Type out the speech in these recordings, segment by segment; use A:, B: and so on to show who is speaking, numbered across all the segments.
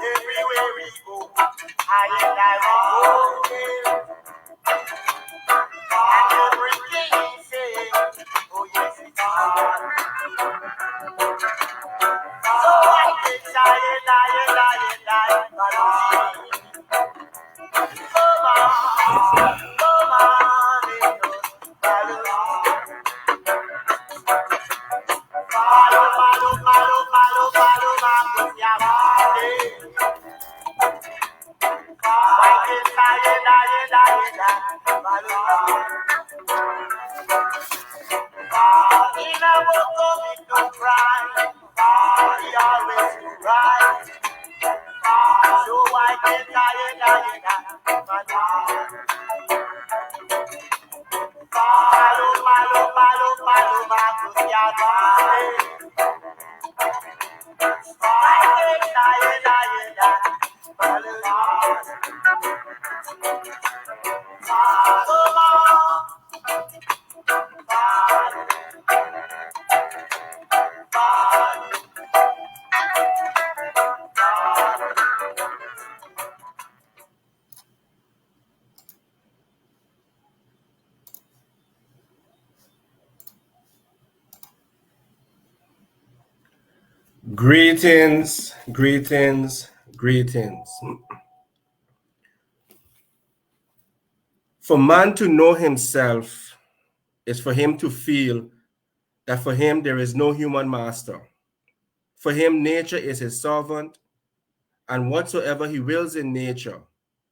A: Everywhere we go, I and I will go. And everything he says, oh yes, it's hard. So I can
B: Greetings, greetings, greetings. For man to know himself is for him to feel that for him there is no human master. For him, nature is his servant, and whatsoever he wills in nature,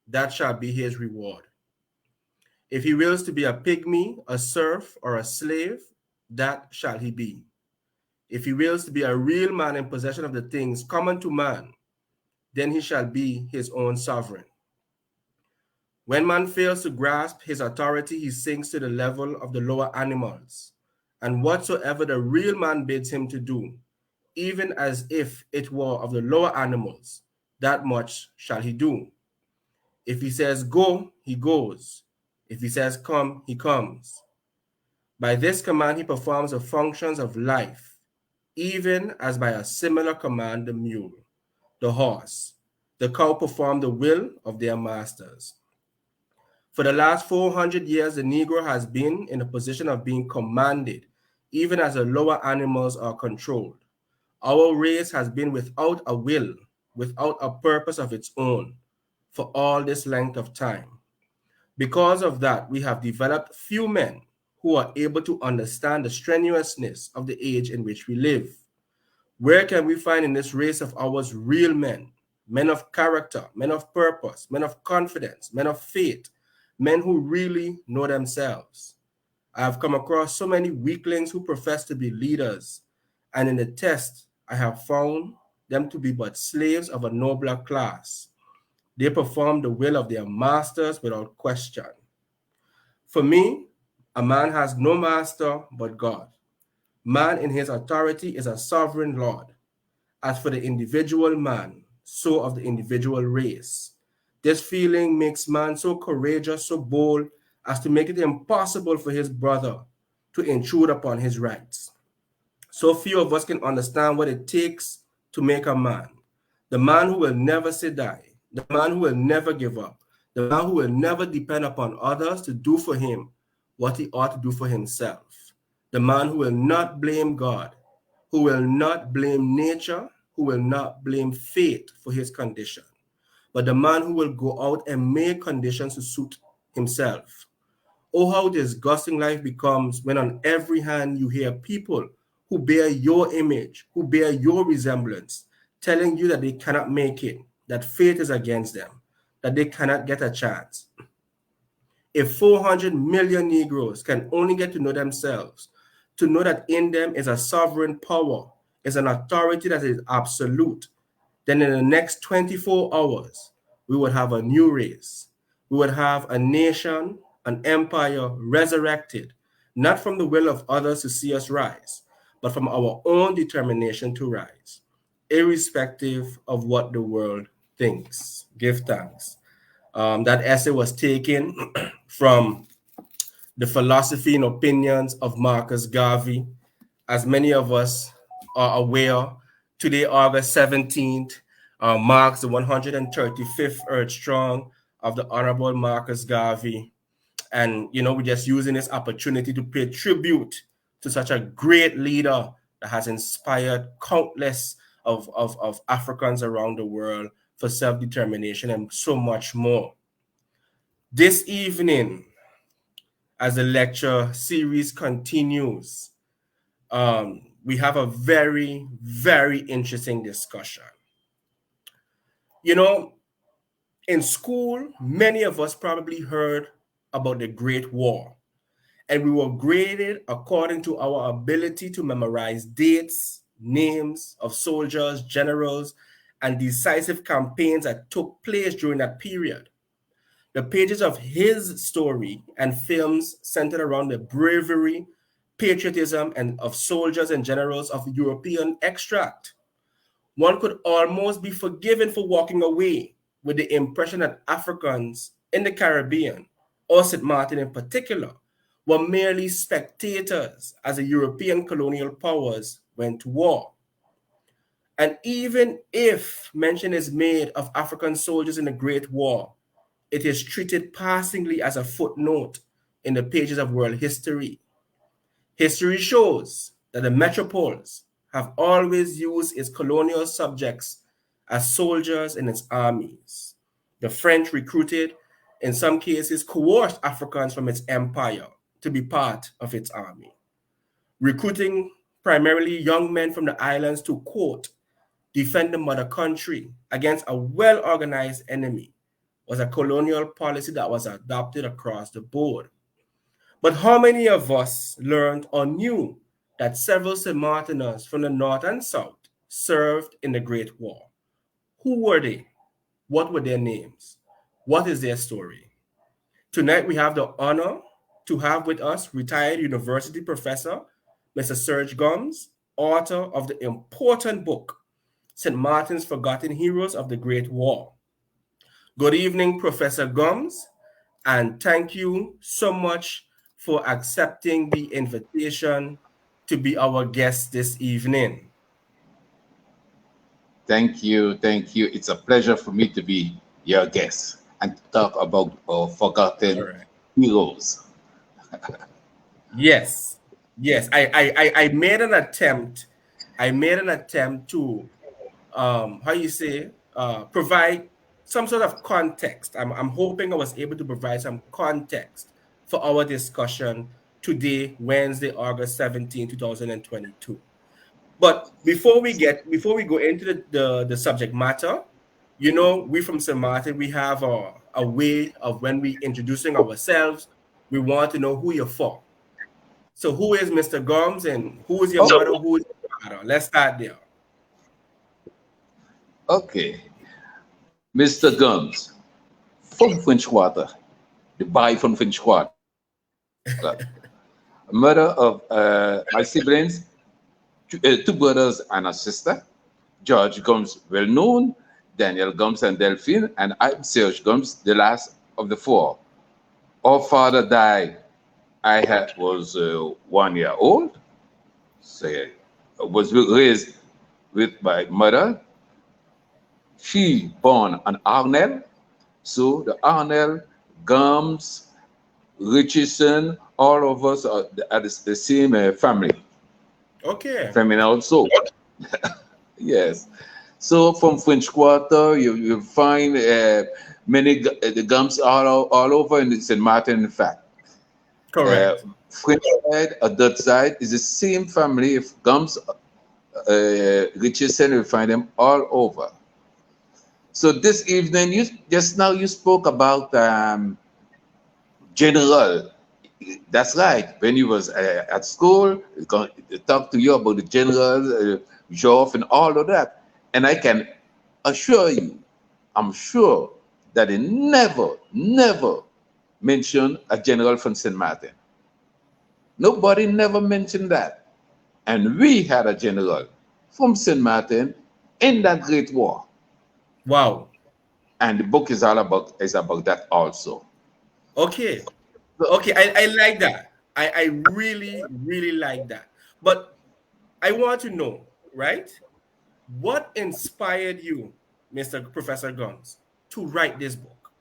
B: that shall be his reward. If he wills to be a pygmy, a serf, or a slave, that shall he be. If he wills to be a real man in possession of the things common to man, then he shall be his own sovereign. When man fails to grasp his authority, he sinks to the level of the lower animals, and whatsoever the real man bids him to do, even as if it were of the lower animals, that much shall he do. If he says go, he goes. If he says come, he comes. By this command he performs the functions of life, even as by a similar command the mule, the horse, the cow perform the will of their masters. For the last 400 years, the Negro has been in a position of being commanded, even as the lower animals are controlled. Our race has been without a will, without a purpose of its own, for all this length of time. Because of that, we have developed few men who are able to understand the strenuousness of the age in which we live. Where can we find in this race of ours real men, men of character, men of purpose, men of confidence, men of faith, men who really know themselves? I have come across so many weaklings who profess to be leaders, and in the test, I have found them to be but slaves of a nobler class. They perform the will of their masters without question. For me, a man has no master but God. Man in his authority is a sovereign Lord. As for the individual man, so of the individual race. This feeling makes man so courageous, so bold, as to make it impossible for his brother to intrude upon his rights. So few of us can understand what it takes to make a man. The man who will never say die, the man who will never give up, the man who will never depend upon others to do for him what he ought to do for himself, the man who will not blame God, who will not blame nature, who will not blame fate for his condition, but the man who will go out and make conditions to suit himself. Oh, how disgusting life becomes when on every hand you hear people who bear your image, who bear your resemblance, telling you that they cannot make it, that fate is against them, that they cannot get a chance. If 400 million Negroes can only get to know themselves, to know that in them is a sovereign power, is an authority that is absolute, then in the next 24 hours, we would have a new race. We would have a nation, an empire resurrected, not from the will of others to see us rise, but from our own determination to rise, irrespective of what the world thinks. Give thanks. That essay was taken from the philosophy and opinions of Marcus Garvey. As many of us are aware, today, August 17th, marks the 135th Earth Strong of the Honorable Marcus Garvey. And, we're just using this opportunity to pay tribute to such a great leader that has inspired countless of Africans around the world for self-determination and so much more. This evening, as the lecture series continues, we have a very, very interesting discussion. In school, many of us probably heard about the Great War, and we were graded according to our ability to memorize dates, names of soldiers, generals, and decisive campaigns that took place during that period. The pages of his story and films centered around the bravery, patriotism, and of soldiers and generals of European extract. One could almost be forgiven for walking away with the impression that Africans in the Caribbean, or St. Martin in particular, were merely spectators as the European colonial powers went to war. And even if mention is made of African soldiers in the Great War, it is treated passingly as a footnote in the pages of world history. History shows that the metropoles have always used its colonial subjects as soldiers in its armies. The French recruited, in some cases, coerced Africans from its empire to be part of its army, recruiting primarily young men from the islands to, quote, defend the mother country against a well-organized enemy was a colonial policy that was adopted across the board. But how many of us learned or knew that several St. Martiners from the north and south served in the Great War? Who were they? What were their names? What is their story? Tonight we have the honor to have with us retired university professor, Mr. Serge Gumbs, author of the important book, St. Martin's Forgotten Heroes of the Great War. Good evening, Professor Gumbs, and thank you so much for accepting the invitation to be our guest this evening.
C: Thank you. Thank you. It's a pleasure for me to be your guest and to talk about our forgotten heroes.
B: Yes. I made an attempt. To provide some sort of context. I'm hoping I was able to provide some context for our discussion today, Wednesday, August 17, 2022. But before we go into the subject matter, we from St. Martin, we have a way of when we introducing ourselves, we want to know who you're for. So who is Mr. Gumbs and who is your mother, who is your father? Let's start there.
C: Okay. Mr. Gumbs, from French Quarter, the boy from French Quarter. Mother of my siblings, two brothers and a sister. George Gumbs, well known, Daniel Gumbs and Delphine, and I'm Serge Gumbs, the last of the four. Our father died. I was 1 year old. So I was raised with my mother. She born an Arnell. So the Arnell, Gumbs, Richardson, all of us are the same family.
B: Okay.
C: Feminine also. Yes. So from French Quarter, you find many the Gumbs all over in St. Martin, in fact.
B: Correct.
C: French side, a Dutch side is the same family. If Gumbs, Richardson, you find them all over. So this evening, you spoke about general. That's right. When you was at school, they talk to you about the general, Joff, and all of that. And I can assure you, I'm sure that they never mentioned a general from St. Martin. Nobody never mentioned that. And we had a general from St. Martin in that Great War.
B: Wow.
C: And the book is all about that also.
B: Okay.
C: So,
B: Okay. I like that. I really, really like that. But I want to know, right? What inspired you, Mr. Professor Gumbs, to write this book?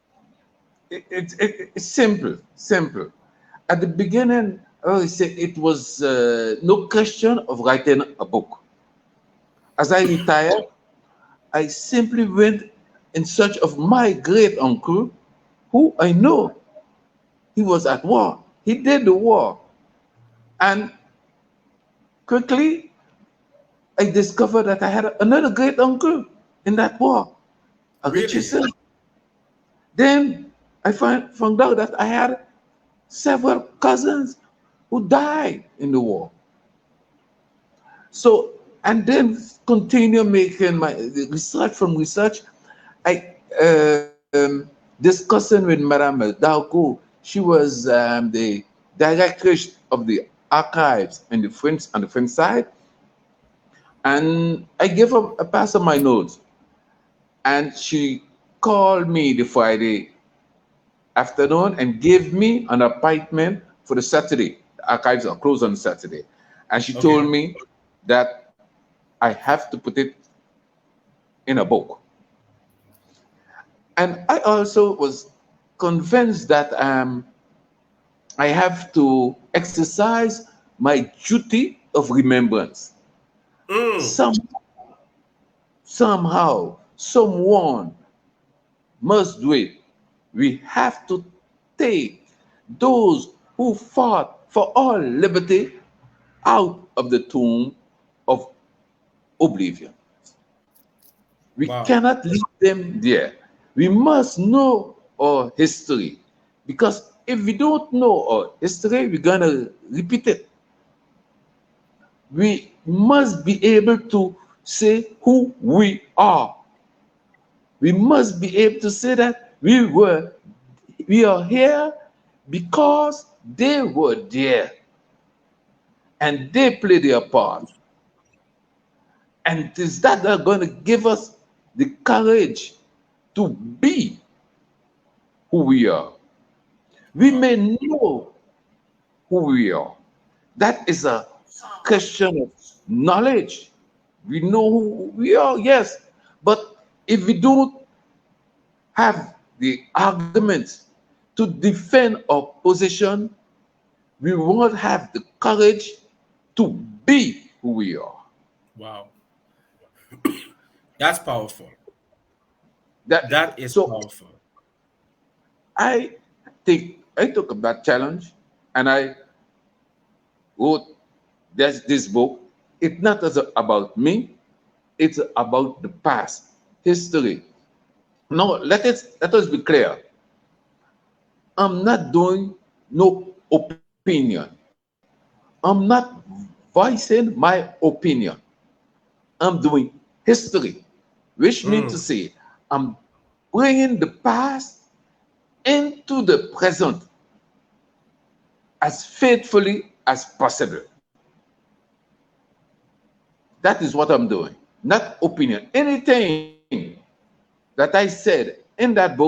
C: it's simple, simple. At the beginning, I always say it was no question of writing a book. As I retired, I simply went in search of my great uncle, who I know he was at war. He did the war. And quickly, I discovered that I had another great uncle in that war, a
B: Really?
C: Richardson. Then I found out that I had several cousins who died in the war. So, and then continue making my research. From research, I discussing with Madame Dauko. She was the directress of the archives in the French on the French side, and I gave her a pass of my notes, and she called me the Friday afternoon and gave me an appointment for the Saturday. The archives are closed on Saturday, and she told
B: Okay.
C: me that I have to put it in a book. And I also was convinced that I have to exercise my duty of remembrance.
B: Mm,
C: Some, somehow, someone must do it. We have to take those who fought for all liberty out of the tomb of oblivion. We
B: wow.
C: cannot leave them there. We must know our history, because if we don't know our history, we're going to repeat it. We must be able to say who we are. We must be able to say that we are here because they were there and they played their part. And it is that are going to give us the courage to be who we are. We
B: Wow.
C: may know who we are. That is a question of knowledge. We know who we are, yes. But if we don't have the arguments to defend our position, we won't have the courage to be who we are.
B: Wow. That's powerful.
C: That
B: That is
C: so
B: powerful.
C: I think I took up that challenge and I wrote this book. It's not about me, it's about the past, history. Now let us be clear. I'm not doing no opinion. I'm not voicing my opinion. I'm doing history, which means to
B: Mm,
C: say I'm bringing the past into the present as faithfully as possible. That is what I'm doing, not opinion. Anything that I said in that book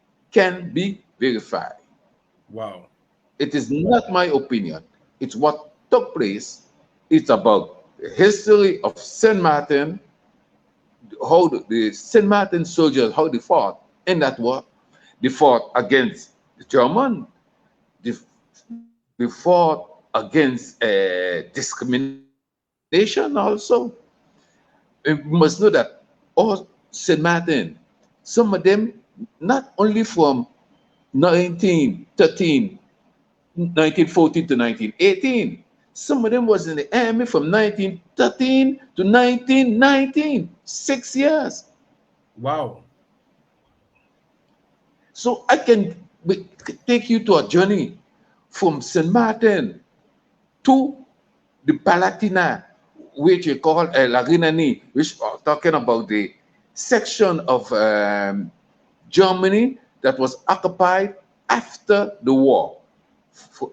C: can be verified.
B: wow.
C: It is not my opinion. It's what took place. It's about the history of St. Martin, how the St. Martin soldiers, how they fought in that war. They fought against the German. They fought against discrimination also. We must know that all St. Martin, some of them, not only from 1913 1914 to 1918. Some of them was in the army from 1913 to 1919, 6 years.
B: Wow.
C: So I can take you to a journey from St. Martin to the Palatina, which you call La Rinani, which are talking about section of Germany that was occupied after the war from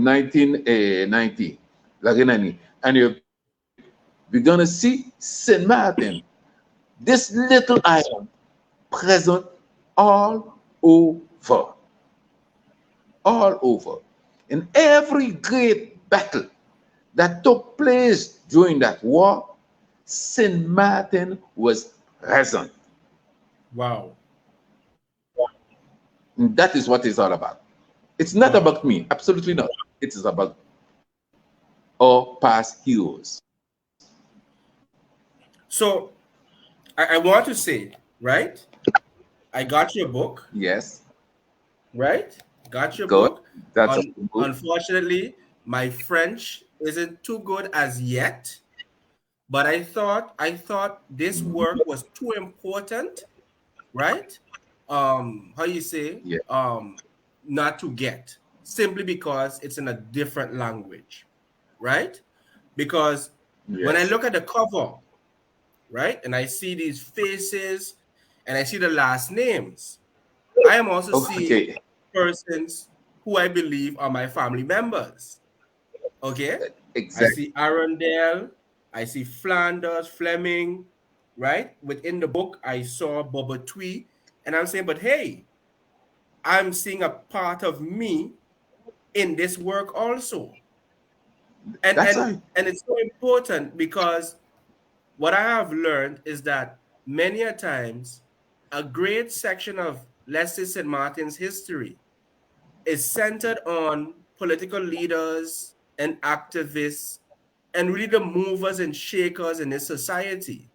C: 1990, and we're gonna see Saint Martin, this little island, present all over, all over. In every great battle that took place during that war, Saint Martin was present.
B: Wow.
C: And that is what it's all about. It's not
B: Wow.
C: about me, absolutely not. It is about our past heroes.
B: So I want to say, right? I got your book,
C: Yes,
B: right? Got your
C: good.
B: book.
C: That's a good.
B: Unfortunately, my French isn't too good as yet, but I thought this work was too important, right? How you say,
C: Yeah,
B: not to get, simply because it's in a different language, right? Because when I
C: yes.
B: look at the cover, right, and I see these faces and I see the last names, I am also seeing
C: Okay,
B: persons who I believe are my family members. Okay. I
C: exactly.
B: see Arundel, I see Flanders, Fleming, right? Within the book, I saw Bubba Twee, and I'm saying, but hey, I'm seeing a part of me in this work also. And
C: That's
B: and
C: right.
B: and it's so important because what I have learned is that many a times a great section of Leslie St. Martin's history is centered on political leaders and activists and really the movers and shakers in this society,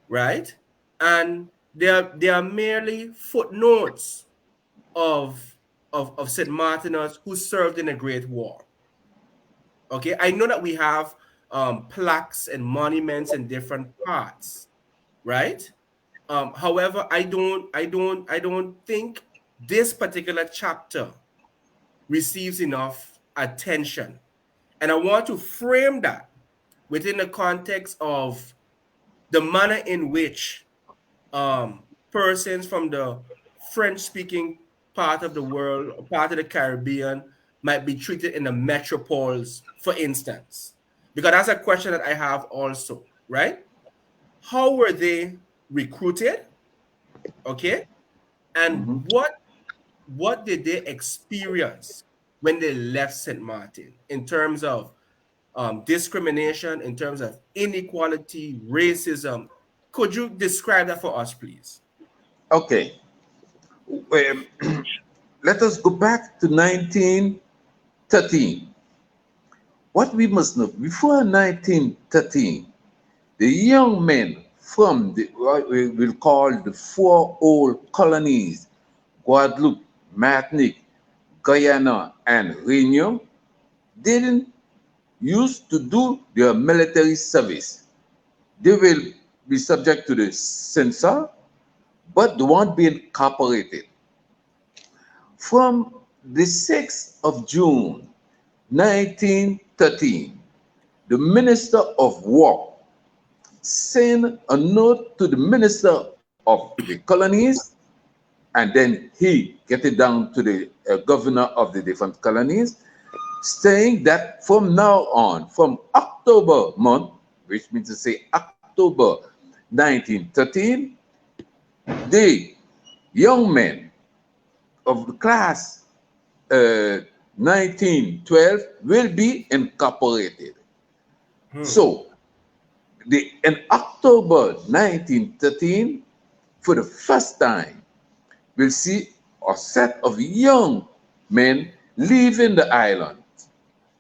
B: right? And they are merely footnotes of of St. Martinus who served in a great war. Okay, I know that we have plaques and monuments in different parts, right? However, I don't think this particular chapter receives enough attention. And I want to frame that within the context of the manner in which persons from the French speaking part of the world, or part of the Caribbean, might be treated in the metropoles, for instance. Because that's a question that I have also, right? How were they recruited? Okay. And
C: Mhm.
B: what did they experience when they left St. Martin in terms of discrimination, in terms of inequality, racism? Could you describe that for us, please?
C: Okay. Um, Let us go back to 1913. What we must know, before 1913, the young men from what we will call the four old colonies, Guadeloupe, Martinique, Guyana, and Réunion, didn't used to do their military service. They will be subject to the censor, but they won't be incorporated. From the 6th of June 1913, the Minister of War sent a note to the Minister of the Colonies, and then he get it down to the governor of the different colonies, saying that from now on, from October month, which means to say October 1913, the young men of the class 1912 will be incorporated.
B: Hmm.
C: So, in October 1913, for the first time, we'll see a set of young men leaving the island.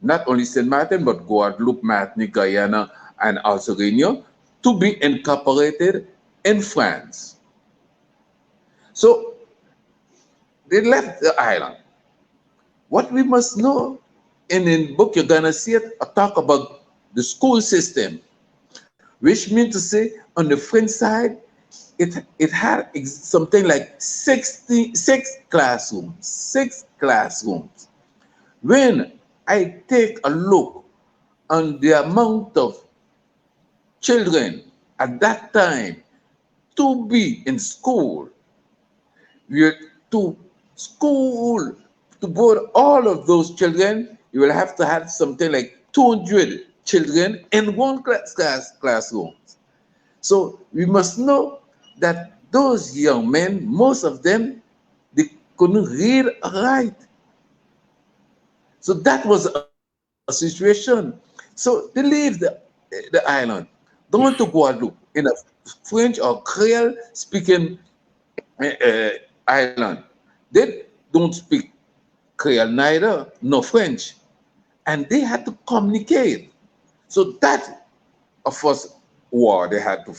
C: Not only St. Martin, but Guadeloupe, Martinique, Guyana, and also Réunion, to be incorporated in France. So they left the island. What we must know, in the book you're gonna see it, I talk about the school system, which means to say on the French side, it had something like 66 classrooms, 6 classrooms. When I take a look on the amount of children at that time to be in school. You to school to board all of those children. You will have to have something like 200 children in one classroom. So we must know that those young men, most of them, they couldn't read or write. So that was a situation. So they leave the island, going to Guadeloupe in a French or Creole speaking island. They don't speak Creole neither, no French. And they had to communicate. So that, of course, war they had to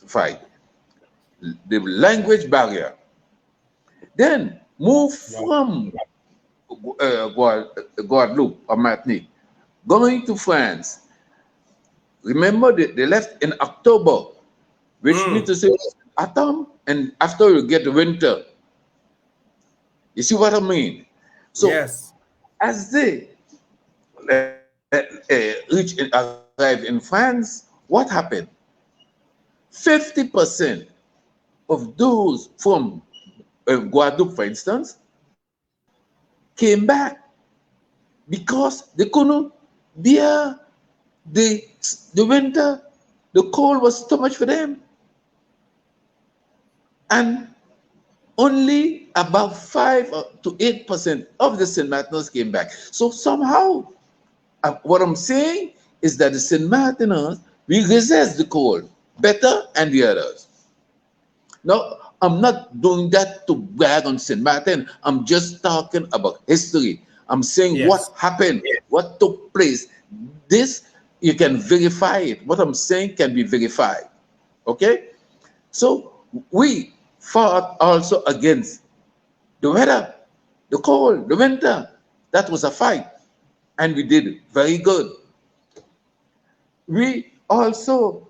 C: fight. The language barrier. Then move from Guadeloupe or Martinique, going to France. Remember, they left in October, which means to say autumn, and after you get winter. You see what I mean? So
B: Yes.
C: as they arrive in France, what happened? 50% of those from Guadeloupe, for instance, came back because they couldn't bear the the winter. The cold was too much for them, and only about 5 to 8% of the Saint Martiners came back. So somehow, what I'm saying is that the Saint Martiners we resist the cold better than the others. Now, I'm not doing that to brag on St. Martin. I'm just talking about history. I'm saying
B: Yes.
C: what happened, what took place. This, you can verify it. What I'm saying can be verified. Okay? So, we fought also against the weather, the cold, the winter. That was a fight. And we did very good. We also,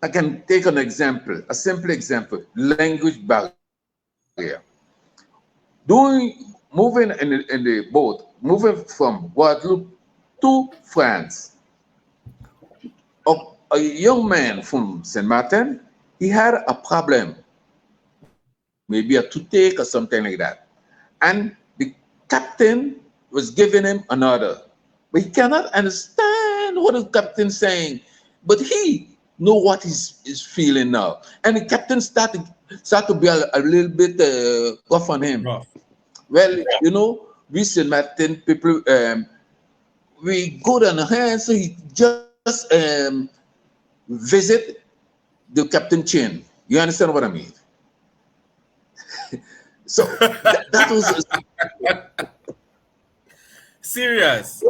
C: I can take an example, a simple example, language barrier. Moving in the boat, moving from Guadeloupe to France. A young man from Saint Martin, he had a problem, maybe a toothache or something like that. And the captain was giving him an order. But he cannot understand what the captain's saying. But he know what he's feeling now. And the captain start to be a little bit rough on him.
B: Rough.
C: Well, we St. Martin people, we go down the hand, so he just visit the captain chin. You understand what I mean? So that was
B: Serious.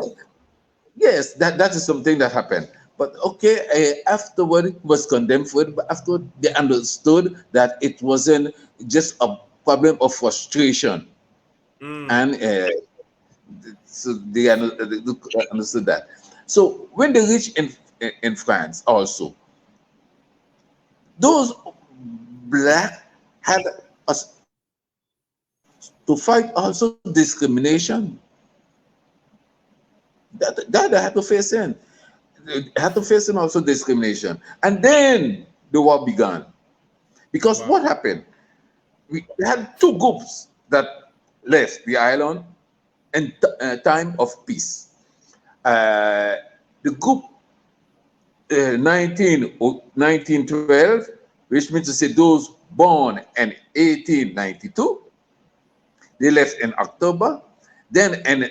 C: yes, that is something that happened. But okay, afterward he was condemned for it. But after they understood that it wasn't just a problem of frustration, and so they understood that. So when they reached in France, also those black had us to fight also discrimination. That they had to face in. They had to face in also discrimination. And then the war began. Because
B: Wow.
C: what happened? We had two groups that left the island in time of peace. The group 1912, which means to say those born in 1892, they left in October. Then in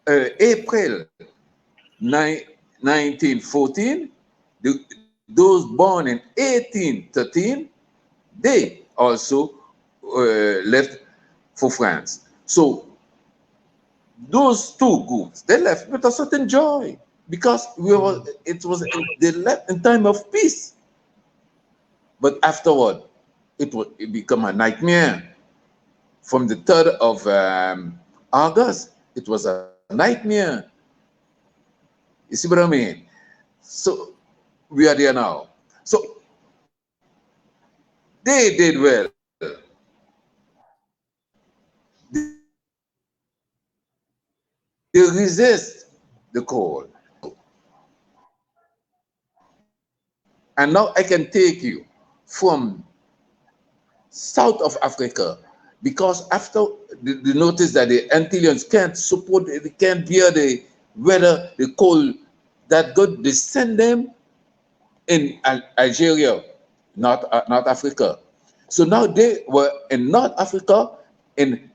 C: April 1914, those born in 1813, they also left for France. So those two groups, they left with a certain joy because they left in time of peace. But afterward, it became a nightmare. From the 3rd of August, it was a nightmare. You see what I mean? So we are there now. So they did well. They resist the cold. And now I can take you from south of Africa, because after the notice that the Antilleans can't support, they can't bear the weather, the cold that good, they send them in Algeria, North Africa. So now they were in North Africa in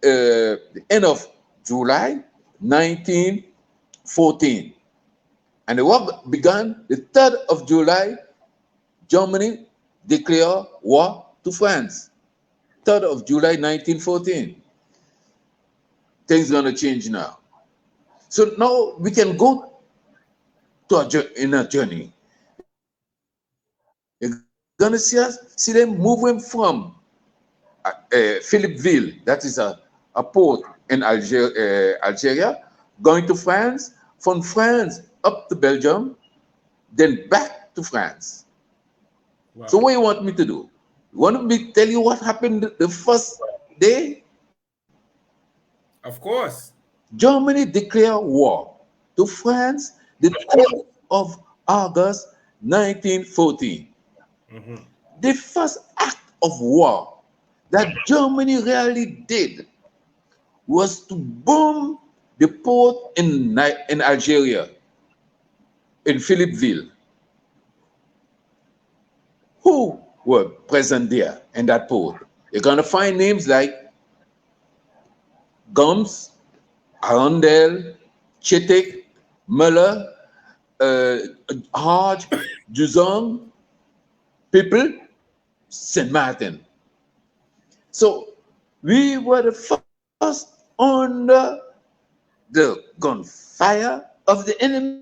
C: the end of July 1914. And the war began the 3rd of July. Germany declared war to France. 3rd of July 1914. Things are going to change now. So now we can go in a journey. You're going to see them moving from Philippeville, that is a port in Algeria, going to France, from France up to Belgium, then back to France. Wow. So what do you want me to do? You want me to tell you what happened the first day?
B: Of course.
C: Germany declared war to France the 12th of August 1914. Mm-hmm. The first act of war that Germany really did was to bomb the port in Algeria, in Philippeville. Who were present there in that port? You're going to find names like Gumbs, Arundel, Chittick, Muller, Hodge, Duzon, People, St. Martin. So we were the first under the gunfire of the enemy.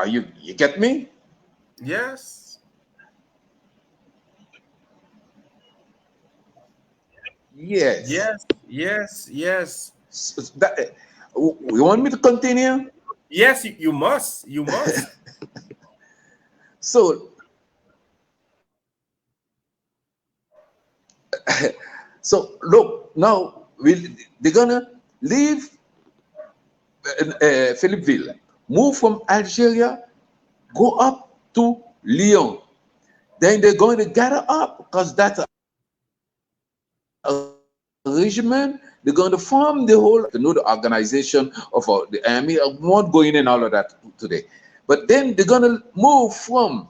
C: You get me?
B: Yes.
C: Yes.
B: Yes.
C: So you want me to continue?
B: Yes, you must. You must.
C: So look, now they're gonna leave Philippeville, move from Algeria, go up to Lyon. Then they're going to gather up, because that's a regiment. They're going to form the whole, the organization of the army. I won't go in and all of that today. But then they're going to move from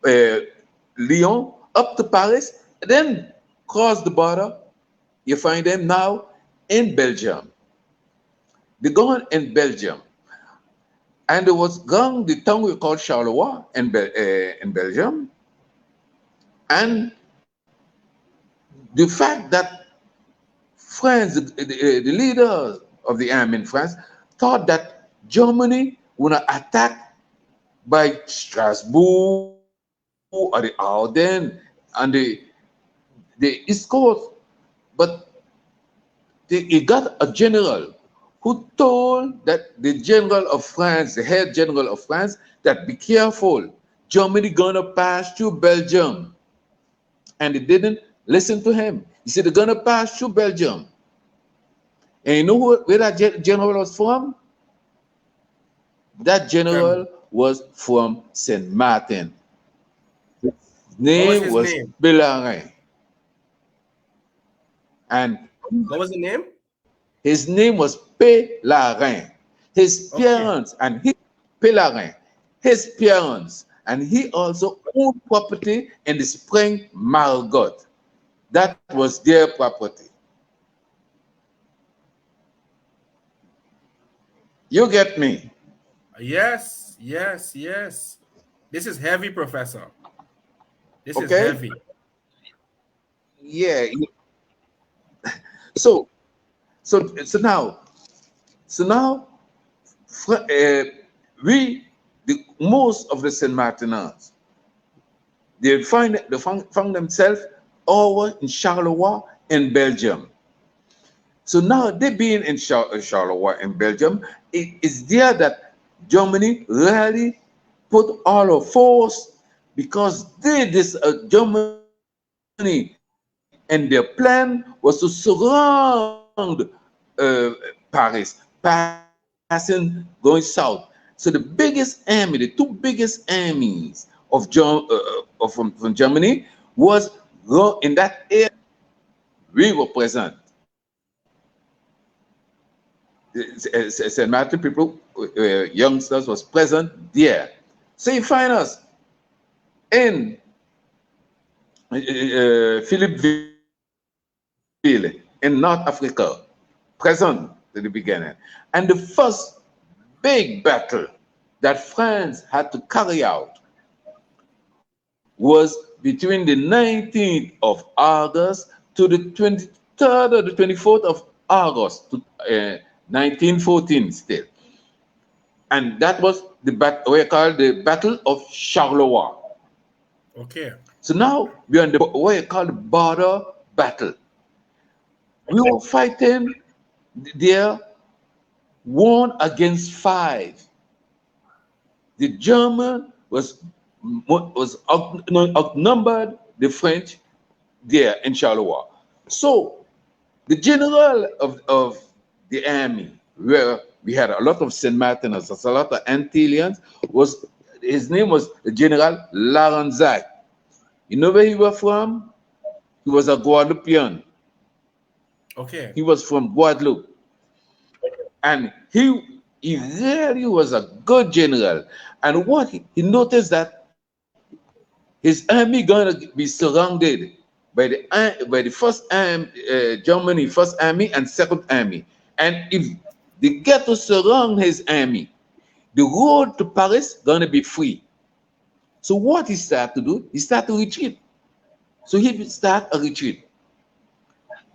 C: Lyon up to Paris, and then cross the border. You find them now in Belgium. They're going in Belgium. And there was going the town we call Charleroi in Belgium. And the fact that France, the leaders of the army in France, thought that Germany would attack by Strasbourg or the Ardennes and the East Coast. But he got a general who told that the general of France, the head general of France, that be careful, Germany gonna pass through Belgium. And they didn't listen to him. He said they're gonna pass through Belgium. And you know where that general was from? That general was from St. Martin. His name was Bellarmine. And
B: what was the name?
C: His name was Pellerin. His parents and he Pellerin. His parents and he also owned property in the Spring Margot. That was their property. You get me?
B: Yes. This is heavy, Professor. This is heavy.
C: Yeah. So now, most of the Saint Martinans, they found themselves over in Charleroi in Belgium. So now they being in Charleroi in Belgium, it is there that Germany really put all of force, because Germany and their plan was to surround Paris passing, going south. So the biggest army, the two biggest armies of from Germany was in that area. We were present. St. Martin people, youngsters was present there. So you find us in Philippeville in North Africa, present at the beginning. And the first big battle that France had to carry out was between the 19th of August to the 23rd or the 24th of August to 1914 still. And that was the we call the Battle of Charleroi.
B: Okay.
C: So now we are in the what we call the border battle. We were fighting there 1 against 5. The German was outnumbered the French there in Charleroi. So the general of the army, where we had a lot of Saint Martiners, a lot of Antilleans, his name was General Larenzac. You know where he was from? He was a Guadeloupean.
B: Okay.
C: He was from Guadeloupe. And he really was a good general. And what he noticed that his army gonna be surrounded by the first Germany first army and second army. And if they get to surround his army, the road to Paris gonna be free. So what he started to do, he started to retreat. So he started a retreat.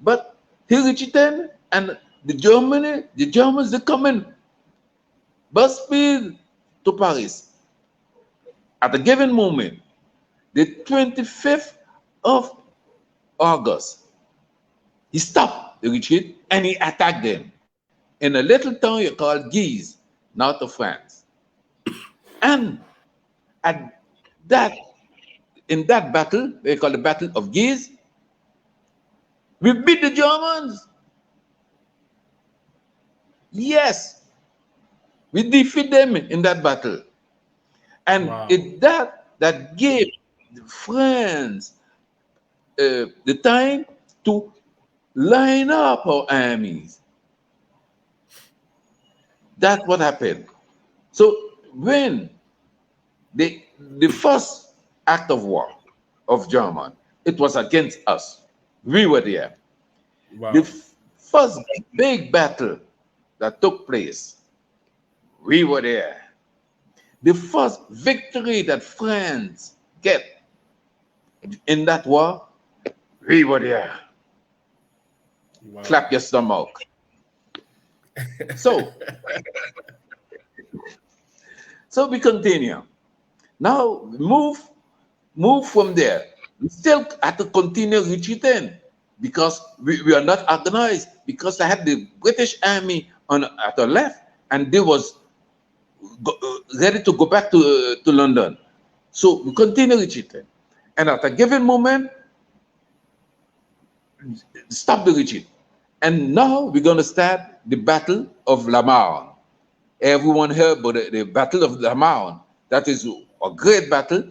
C: But he retreated, and the Germans, they come in bus speed to Paris. At a given moment, the 25th of August, he stopped the retreat and he attacked them in a little town you call Guise, north of France. And at in that battle, they call the Battle of Guise, we beat the Germans. Yes, we defeat them in that battle. And
B: Wow.
C: that gave France the time to line up our armies. That's what happened. So when the first act of war of German, it was against us. We were there.
B: Wow.
C: The first big battle that took place, we were there. The first victory that France get in that war, we were there.
B: Wow.
C: Clap your stomach. So we continue. Now move from there. We still have to continue retreating because we are not organized, because I had the British army at the left and they was ready to go back to London. So we continue retreating. And at a given moment, stop the retreat. And now we're going to start the Battle of La Marne. Everyone heard about the Battle of La Marne. That is a great battle.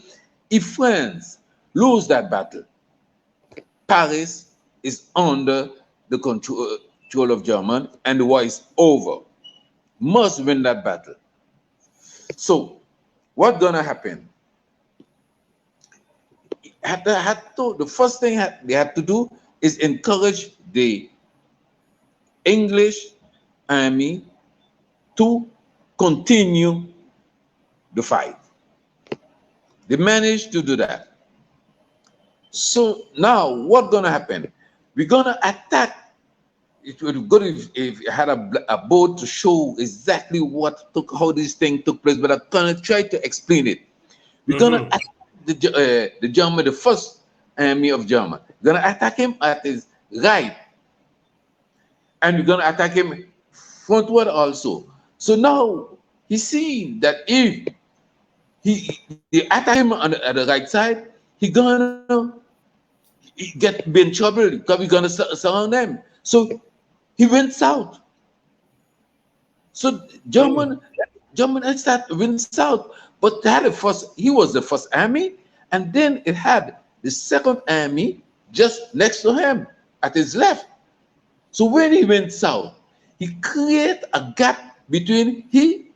C: If France lose that battle, Paris is under the control of German and the war is over. Must win that battle. So what's going to happen? The first thing they had to do is encourage the English army to continue the fight. They managed to do that. So now what's going to happen? We're going to attack. It would be good if you had a board to show exactly how this thing took place, but I'm going to try to explain it. We're going to attack the German, the first army of German. We're going to attack him at his right. And we're going to attack him frontward also. So now he's seeing that if they attack him at the right side, he's going to be in trouble because we're going to surround them. So he went south. So German had started win south, but they had he was the first army, and then it had the second army just next to him at his left. So when he went south, he created a gap between he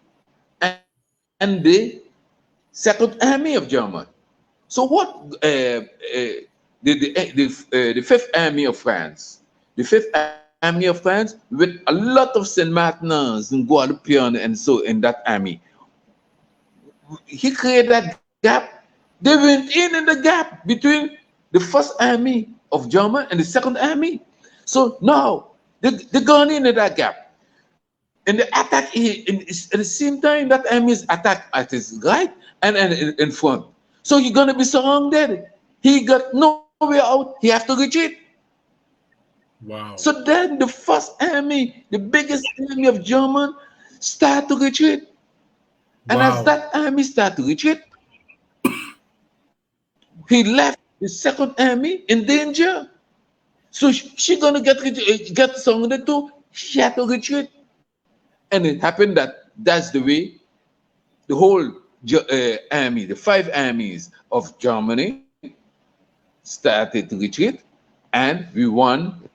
C: and the second army of German. So what the fifth army of France, with a lot of Saint Martins and Guadeloupean and so in that army, he created that gap. They went in the gap between the first army of German and the second army. So now they gone into that gap. And the attack at the same time that army is attacked at his right and in front. So you're gonna be surrounded. He got nowhere out. He have to retreat.
B: Wow.
C: So then the first army, the biggest army of German, start to retreat. And as that army start to retreat, he left the second army in danger. So she gonna get surrounded too. She had to retreat. And it happened that that's the way the whole army, the 5 armies of Germany, started to retreat, and we won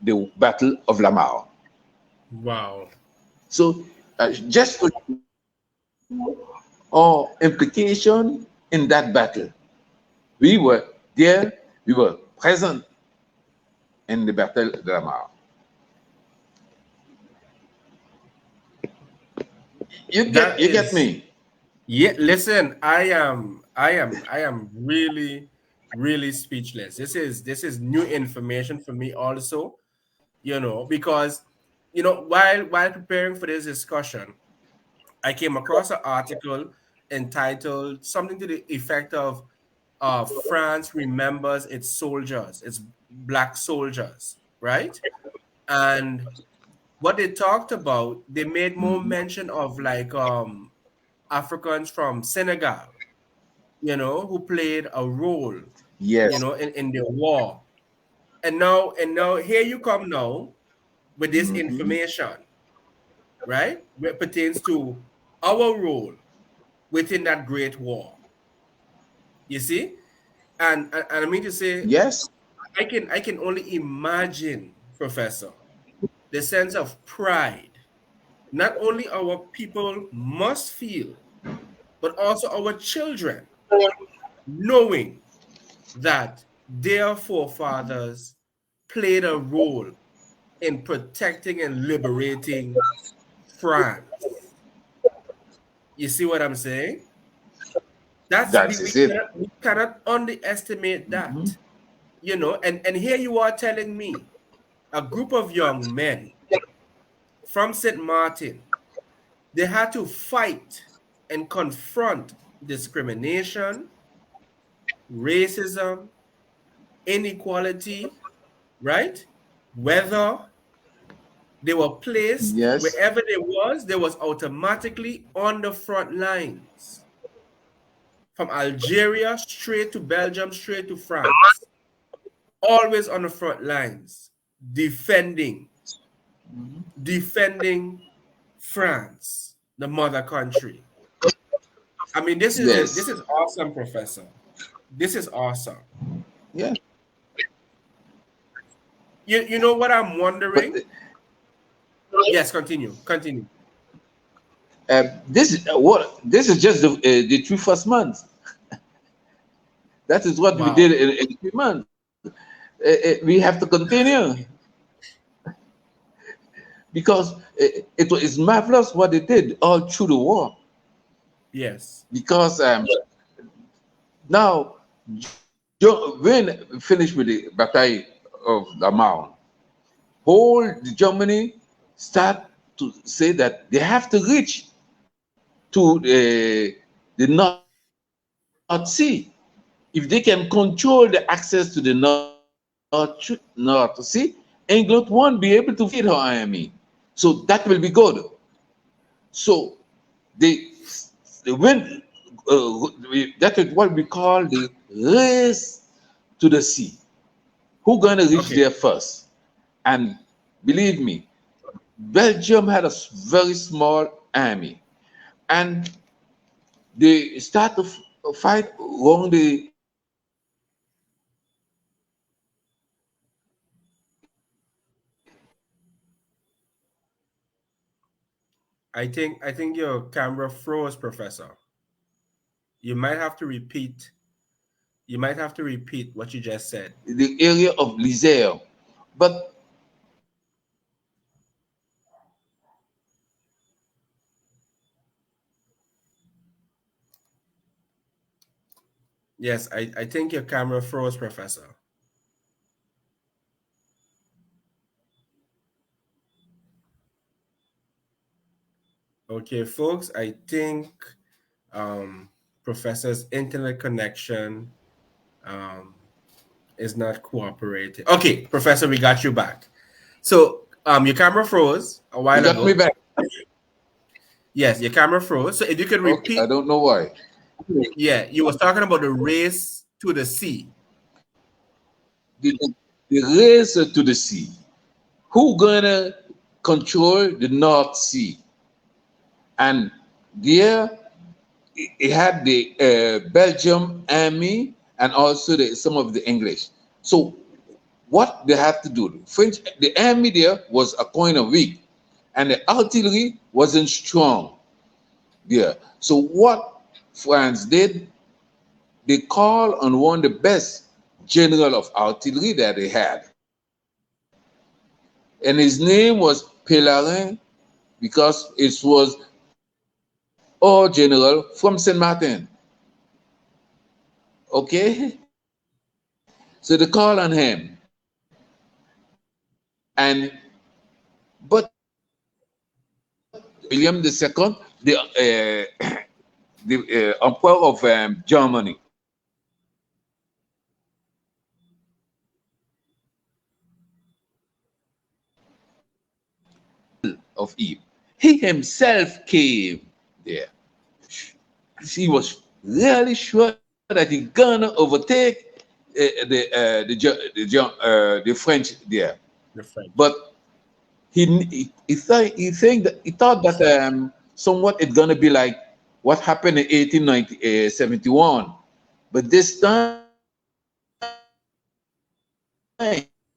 C: the Battle of Lamar.
B: Wow.
C: So just to our implication in that battle, we were there, we were present in the Battle of Lamar. You get me?
B: Yeah, listen, I am really speechless. This is new information for me also, because while preparing for this discussion, I came across an article entitled something to the effect of France remembers its soldiers, its black soldiers, right? And what they talked about, they made more mention of like Africans from Senegal, who played a role,
C: Yes.
B: in the war. And now here you come now with this information, right? That pertains to our role within that great war. You see? And I mean to say,
C: Yes.
B: I can only imagine, Professor, the sense of pride not only our people must feel, but also our children, knowing that their forefathers played a role in protecting and liberating France. You see what I'm saying? We cannot underestimate that. And here you are telling me a group of young men from St. Martin, they had to fight and confront discrimination, racism, inequality, right? Whether they were placed wherever they was automatically on the front lines. From Algeria straight to Belgium, straight to France. Always on the front lines, defending France, the mother country. I mean, this is awesome, Professor. This is awesome.
C: Yeah.
B: You know what I'm wondering? Yes, continue.
C: This is just the 3 first months. That is what we did in 3 months. We have to continue because it was marvelous what they did all through the war.
B: Yes.
C: Because now when we finished with the Battle of the Marne, whole Germany start to say that they have to reach to the North Sea. If they can control the access to the North Sea, England won't be able to feed her army. So that will be good. So they went. That is what we call the race to the sea. Who gonna reach there first? And believe me, Belgium had a very small army, and they start to fight along the
B: I think your camera froze, Professor. You might have to repeat. You might have to repeat what you just said.
C: the area of Lizère, but
B: Yes, I think your camera froze, Professor. Okay, folks, I think Professor's internet connection um, is not cooperating. Okay, Professor, we got you back. So your camera froze a
C: you
B: while
C: got me
B: ago.
C: back.
B: Yes, your camera froze. So if you could
C: Okay, I
B: repeat,
C: don't know why.
B: yeah, you was talking about the race to the sea.
C: The race to the sea. Who gonna control the North Sea? And there it had the Belgium army and also some of the English. So what they had to do, the army there was a kind of weak, and the artillery wasn't strong there. So what France did, they called on one of the best general of artillery that they had, and his name was Pelerin because it was all general from Saint Martin. Okay, so they call on him, and but William II, the emperor of Germany, of Eve, he himself came there. He was really sure that he gonna overtake the French there,
B: The French.
C: but he thought that somewhat it's gonna be like what happened in 1871, but this time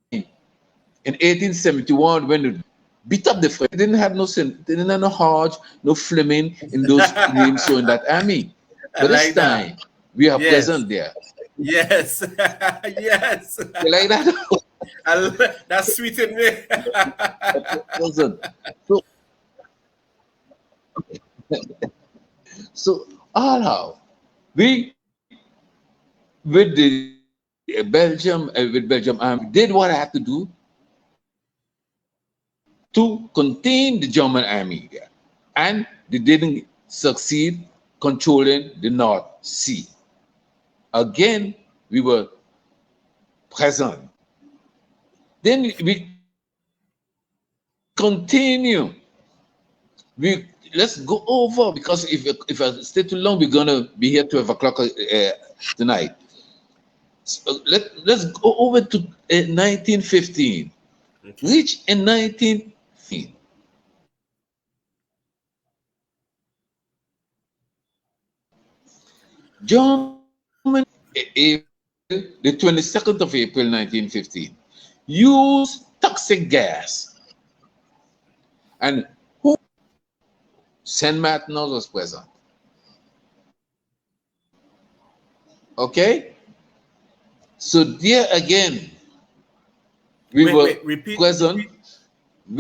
C: in 1871 when they beat up the French, they didn't have no sin, they didn't have no Hodge, no Fleming in those names so in that army.
B: I
C: But this
B: like that.
C: time we are
B: Yes,
C: present there.
B: yes, yes.
C: You like that?
B: That's sweet in me.
C: Present. So, so all how we with the Belgium with Belgium army did what I had to do to contain the German army there, and they didn't succeed controlling the North Sea. Again, we were present. Then we continue. We let's go over because if I stay too long, we're gonna be here 12 o'clock tonight. So let's go over to 1915.
B: Okay.
C: Reach in 1915. Germany, the 22nd of April 1915, used toxic gas. And who? Saint Martin was present. Okay? So there again, we
B: Wait,
C: were
B: wait. Repeat.
C: present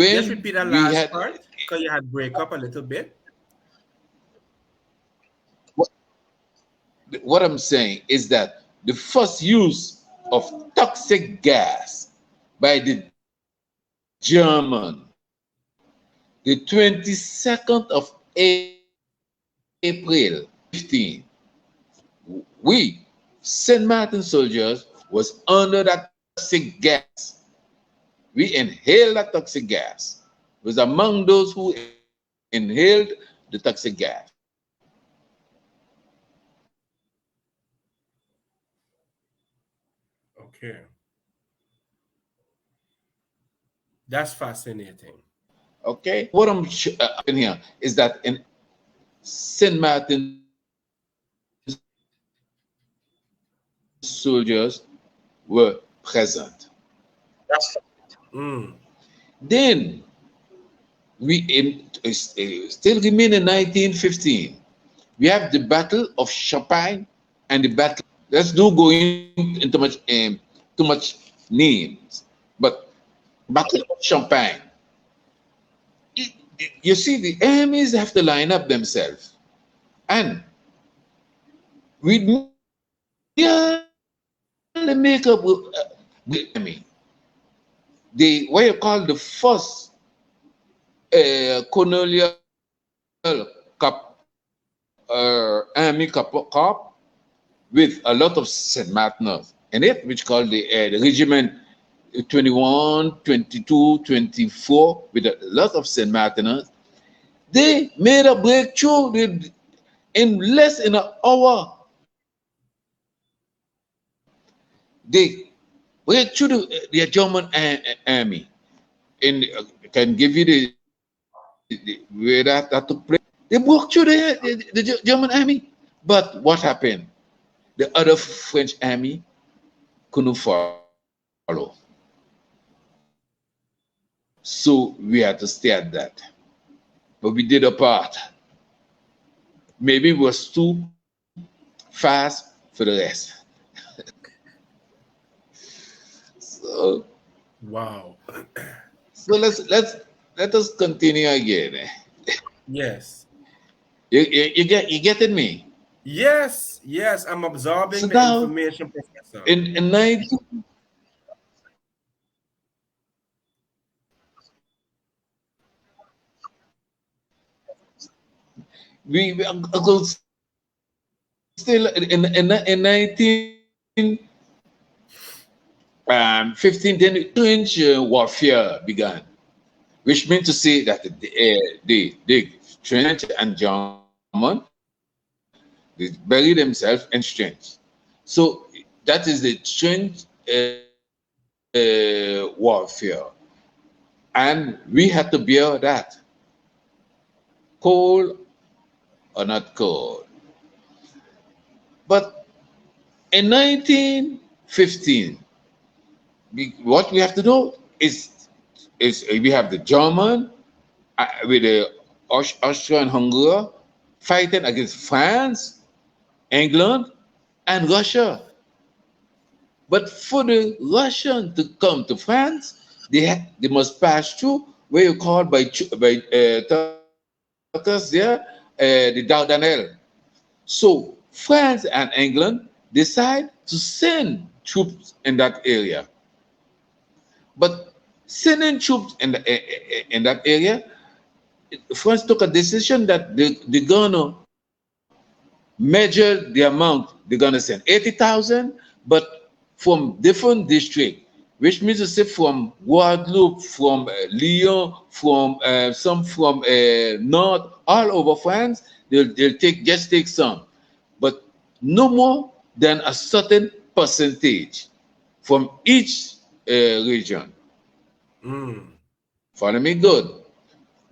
B: Just
C: when
B: repeat that
C: we
B: last
C: had
B: part because you had break up a little bit.
C: what, what I'm saying is that the first use of toxic gas by the German, the 22nd of April 15, we St. Martin soldiers was under that toxic gas. We inhaled that toxic gas. Was among those who inhaled the toxic gas.
B: Okay, that's fascinating.
C: Okay, what I'm in here is that in Saint Martin soldiers were present.
B: Mm.
C: Then we still remain in 1915. We have the Battle of Champagne and the Battle. Let's not go into too much names, but Battle of Champagne. You see, the enemies have to line up themselves, and we nearly make up with enemy. The what you call the first colonial army corps with a lot of St. Martiners in it, which called the regiment 21, 22, 24, with a lot of St. Martiners. They made a breakthrough in less than an hour. They break through the German army. And can give you the where that took place. They broke through the German army. But what happened? The other French army couldn't follow. So we had to stay at that. But we did a part. Maybe it was too fast for the rest. So
B: Wow.
C: so let us continue again.
B: Yes.
C: You getting me?
B: Yes. Yes. I'm absorbing
C: So
B: the
C: now
B: information, Professor.
C: in 19 we are going still in 1915 then trench warfare began, which meant to say that the French and German they bury themselves in trench. So that is the trench warfare, and we had to bear that, cold or not cold. But in 1915, what we have to do is we have the German with the Austria and Hungary fighting against France, England, and Russia. But for the Russian to come to France, they must pass through where you call by Turkish there the Dardanelles. So France and England decide to send troops in that area. But sending troops in that area, France took a decision that they're gonna measure the amount they're gonna send 80,000, but from different districts, which means to say from Guadeloupe, from Lyon, from some from North, all over France. They'll take some, but no more than a certain percentage from each region.
B: Mm.
C: Follow me good.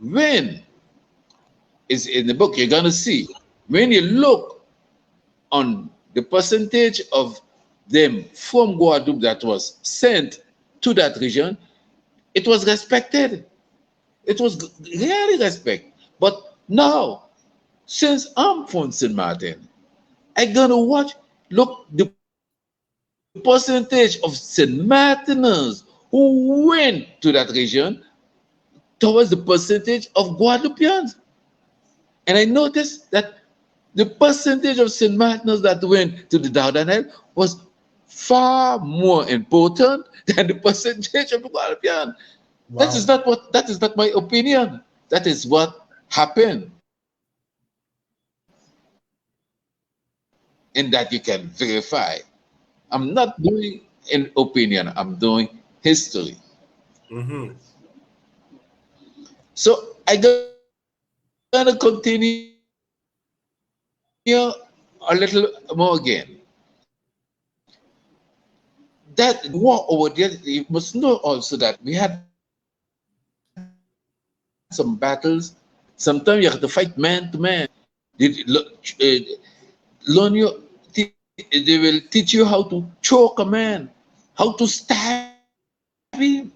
C: When is in the book, you're gonna see when you look on the percentage of them from Guadeloupe that was sent to that region, it was respected. It was really respect. But now, since I'm from St. Martin, I gonna watch, look the percentage of St. Martiners who went to that region towards the percentage of Guadeloupeans. And I noticed that the percentage of St. Martiners that went to the Dardanelles was far more important than the percentage of the Guadeloupeans.
B: Wow.
C: That is not my opinion. That is what happened. And that you can verify. I'm not doing an opinion, I'm doing history.
B: Mm-hmm.
C: So I gonna continue a little more again. That war over there, you must know also that we had the Battle of Champagne. some battles. Sometimes you have to fight man to man. Learn you. They will teach you how to choke a man, how to stab him,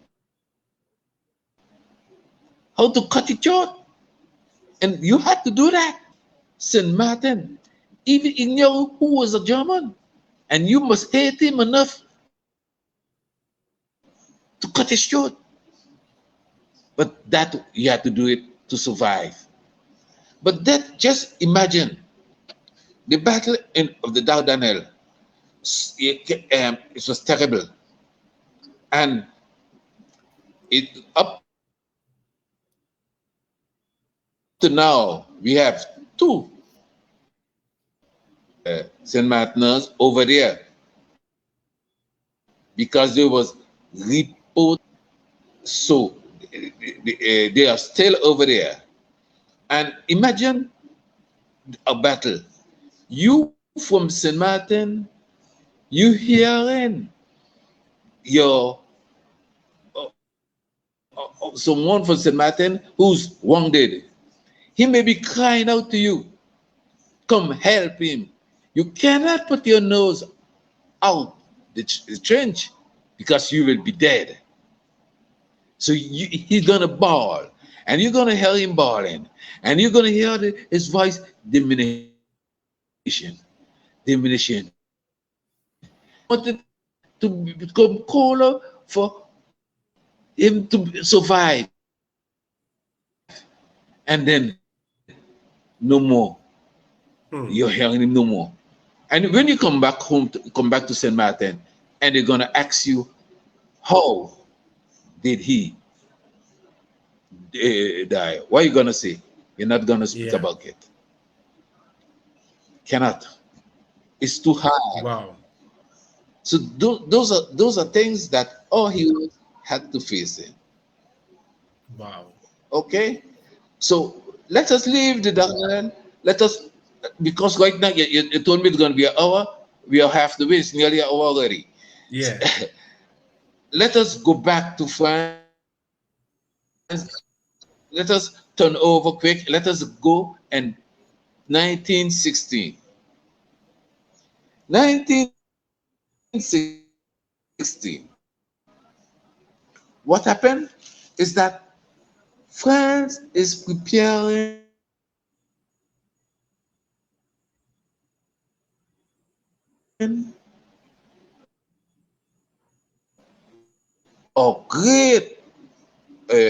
C: how to cut it short, and you had to do that. Saint Martin, even in your who was a German, and you must hate him enough to cut it short. But that you had to do it to survive. But that just imagine the battle of the Dardanelles. It was terrible, and it up to now we have two Saint Martin's over there because there was report. So they are still over there. And imagine a battle. You from Saint Martin, you hearing your someone from Saint Martin who's wounded. He may be crying out to you, come help him. You cannot put your nose out the trench because you will be dead. So he's gonna bawl, and you're gonna hear him bawling, and you're gonna hear his voice diminishing. Wanted to become colder for him to survive, and then no more. You're hearing him no more. And when you come back home, come back to Saint Martin, and they're gonna ask you, how did he die? What are you gonna say? You're not gonna speak about it. Cannot. It's too hard.
B: Wow.
C: So those are things that all heroes had to face in.
B: Wow.
C: Okay, so let us leave the Dardanelles. Let us, because right now you told me it's going to be an hour. We are half the way. It's nearly an hour already.
B: Yeah.
C: Let us go back to France. Let us turn over quick. Let us go and 1916. 1916. What happened is that France is preparing a great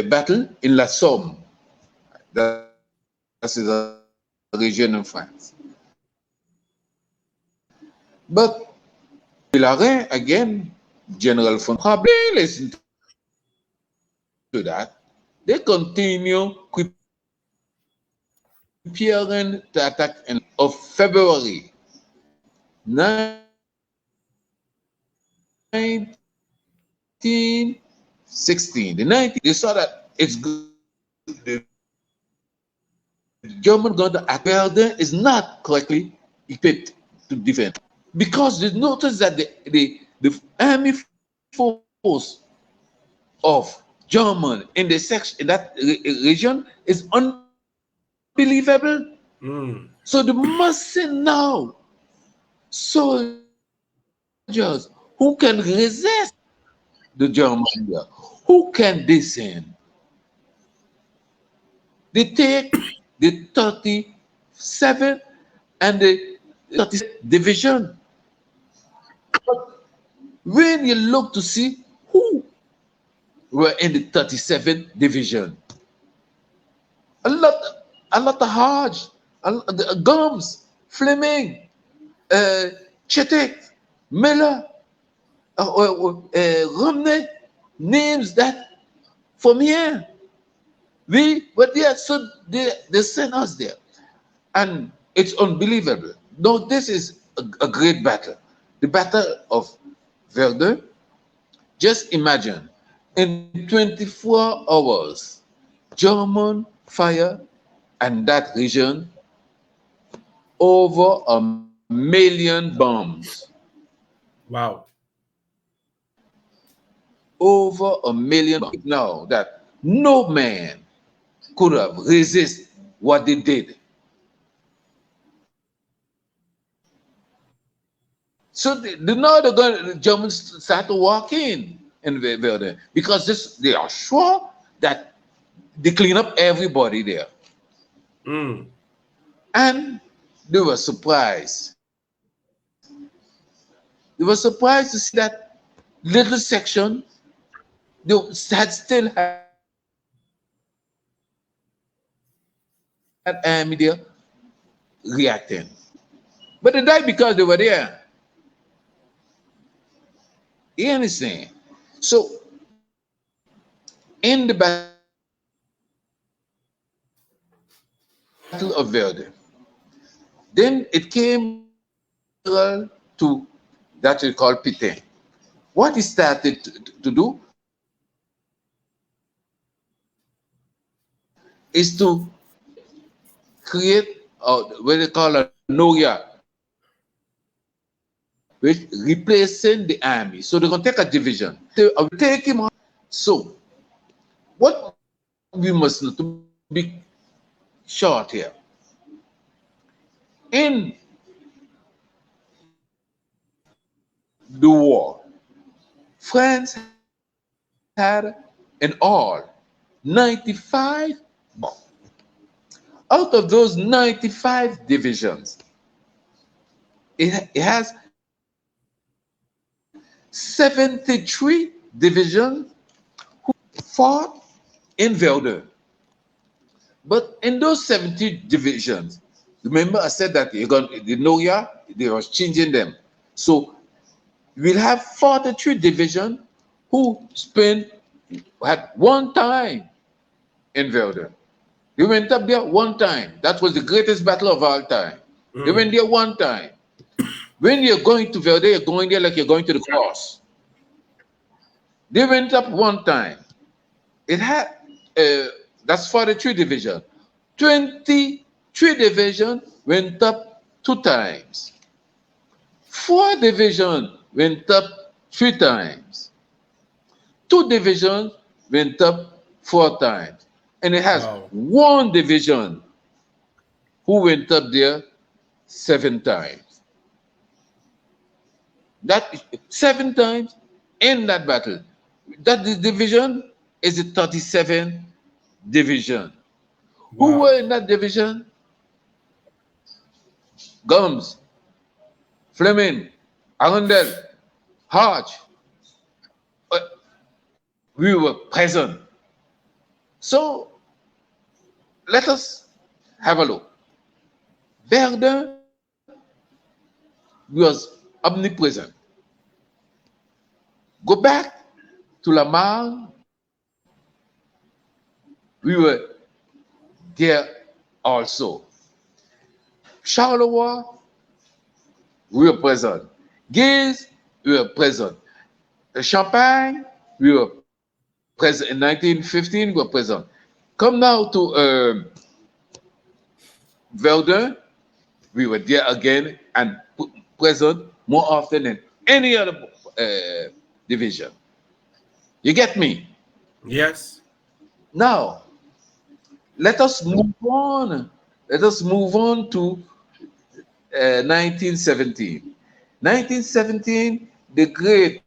C: battle in La Somme. That is a region in France. But Villarin, again, General von probably listen to that. They continue preparing to attack of February 1916. They saw that it's good. The German going to attack Verdun is not correctly equipped to defend, because they noticed that the army force of German in the section in that region is unbelievable. So they must send now soldiers who can resist the German. Who can they send? They take the 37th and the 36th division. But when you look to see who were in the 37th division, a lot of Hodge, Gumbs, Fleming, Chetek, Miller, Romney, names that from here. But yeah, so they sent us there, and it's unbelievable. No, this is a great battle, the Battle of Verdun. Just imagine, in 24 hours, German fire and that region over 1,000,000 bombs.
B: Wow.
C: Over 1,000,000 bombs. Now that no man could have resist what they did. So now the Germans start to walk in Verdun because they are sure that they clean up everybody there.
B: Mm.
C: And they were surprised. They were surprised to see that little section they had still had army there reacting. But they died because they were there. You understand? So in the Battle of Verdun, then it came to that we call Pétain. What he started to do is to create what they call a Noria, which replacing the army. So they're going to take a division. They will take him out. So what we must know to be short here. In the war, France had in all 95. Out of those 95 divisions, it has 73 divisions who fought in Verdun. But in those 70 divisions, remember I said that the Noria, they was changing them. So we'll have 43 divisions who had one time in Verdun. They went up there one time. That was the greatest battle of all time. They went there one time. When you're going to Verdun, you're going there like you're going to the cross. They went up one time. It had, that's 43 division. 23 division went up 2 times. 4 division went up 3 times. 2 divisions went up 4 times. And it has 1 division who went up there 7 times. That 7 times in that battle. That division is the 37th division.
B: Wow.
C: Who were in that division? Gumbs, Fleming, Arundel, Hodge. We were present. So let us have a look. Verdun was omnipresent. Go back to La Marne. We were there also. Charleroi, we were present. Guise, we were present. Champagne, we were present. In 1915, we were present. Come now to Verdun, we were there again and present more often than any other division. You get me?
B: Yes.
C: Now, let us move on. Let us move on to 1917. 1917, the great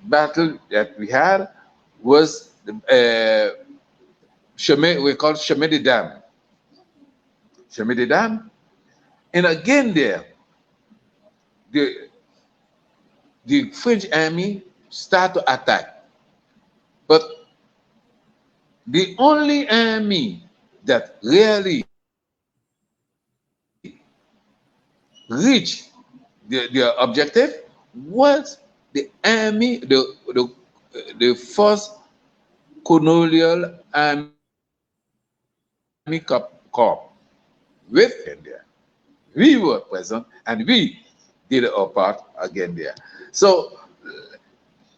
C: battle that we had was we call Chemin des Dames. Chemin des Dames. And again there, the French army start to attack. But the only army that really reached their objective was the army, the first colonial army corps with India. We were present and we did our part again there. So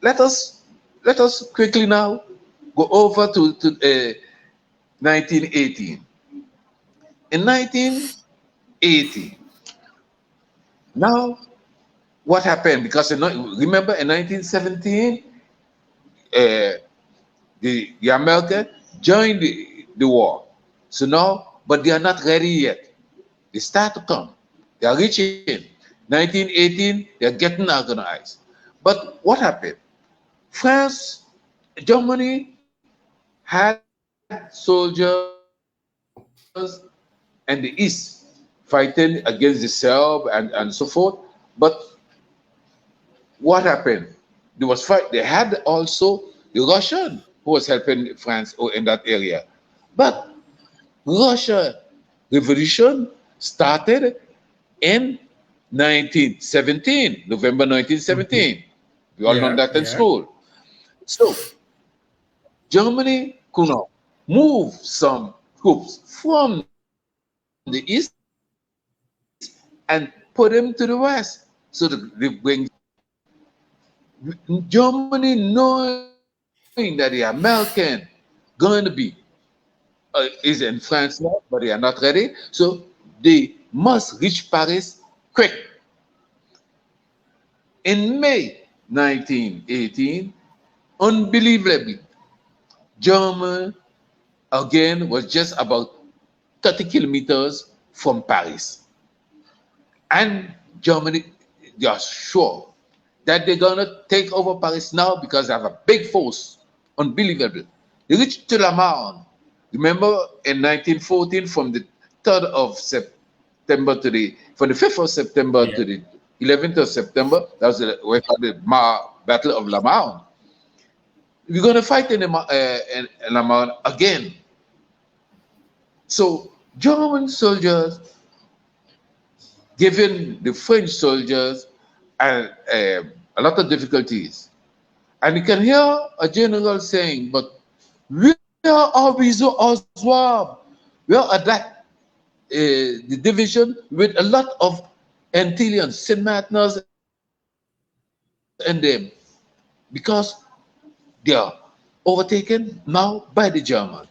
C: let us quickly now go over to 1918. In 1918, now what happened? Because remember in 1917, the America joined the war. So now, but they are not ready yet. They start to come. They are reaching. 1918, they are getting organized. But what happened? France, Germany had soldiers in the east fighting against the Serb and so forth. But what happened? There was fight. They had also the Russian who was helping France in that area. But Russia revolution started in 1917, November
B: Mhm.
C: 1917. We all learned
B: Yeah,
C: that in
B: yeah,
C: school. So Germany could not move some troops from the east and put them to the west. So they bring Germany, knowing that the American going to be is in France now, but they are not ready. So they must reach Paris quick. In May 1918, unbelievably, Germany again was just about 30 kilometers from Paris. And Germany, they are sure that they're gonna take over Paris now because they have a big force. Unbelievable. They reached to La Marne. Remember in 1914, from the 3rd of September to the from the 5th of September
B: yeah.
C: to the 11th of September, that was the Battle of La Marne. We're gonna fight in La Marne again. So German soldiers giving the French soldiers a lot of difficulties. And you can hear a general saying, but where are we so Oswald? Where are that the division with a lot of Antilleans, St. Martiners and them, because they are overtaken now by the German.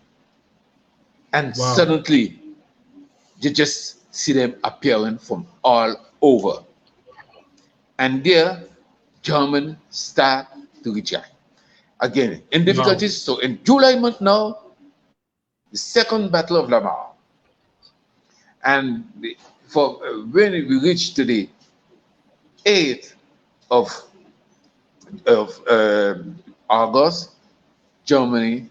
C: And suddenly
B: Wow.
C: you just see them appearing from all over. And there, German start to reject. Again, in
B: Wow.
C: difficulties. So in July month now, the second battle of Lamar. And when we reach to the 8th of, August, Germany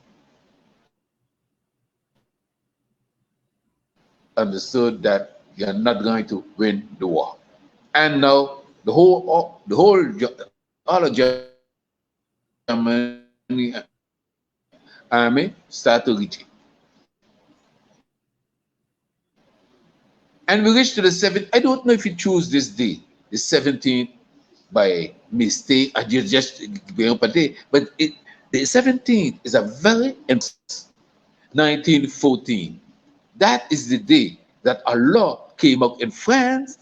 C: understood that you're not going to win the war. And now all of Germany army start to retreat. And we reach to the 7th. I don't know if you choose this day, the 17th, by mistake. I just being up a day. But the 17th is a very important 1914. That is the day that a law came out in France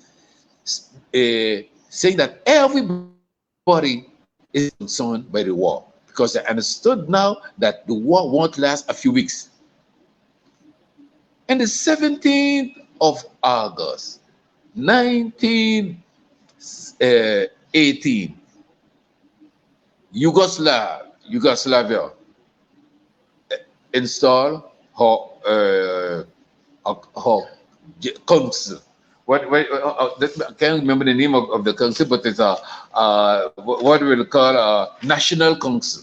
C: saying that everybody is concerned by the war because they understood now that the war won't last a few weeks. And the 17th of August, 1918, Yugoslavia install her council. I can't remember the name of the council, but it's a what we'll call a national council.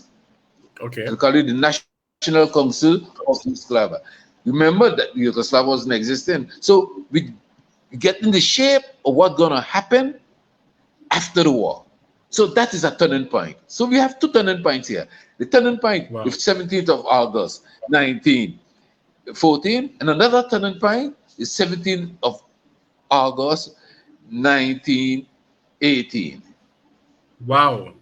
B: Okay.
C: We'll call it the National Council of Yugoslavia. Remember that Yugoslavia wasn't existing, so we get in the shape of what's gonna happen after the war. So that is a turning point. So we have two turning points here. The turning point, the
B: Wow.
C: 17th of August, 1914, and another turning point is 17th of August, 1918.
B: Wow.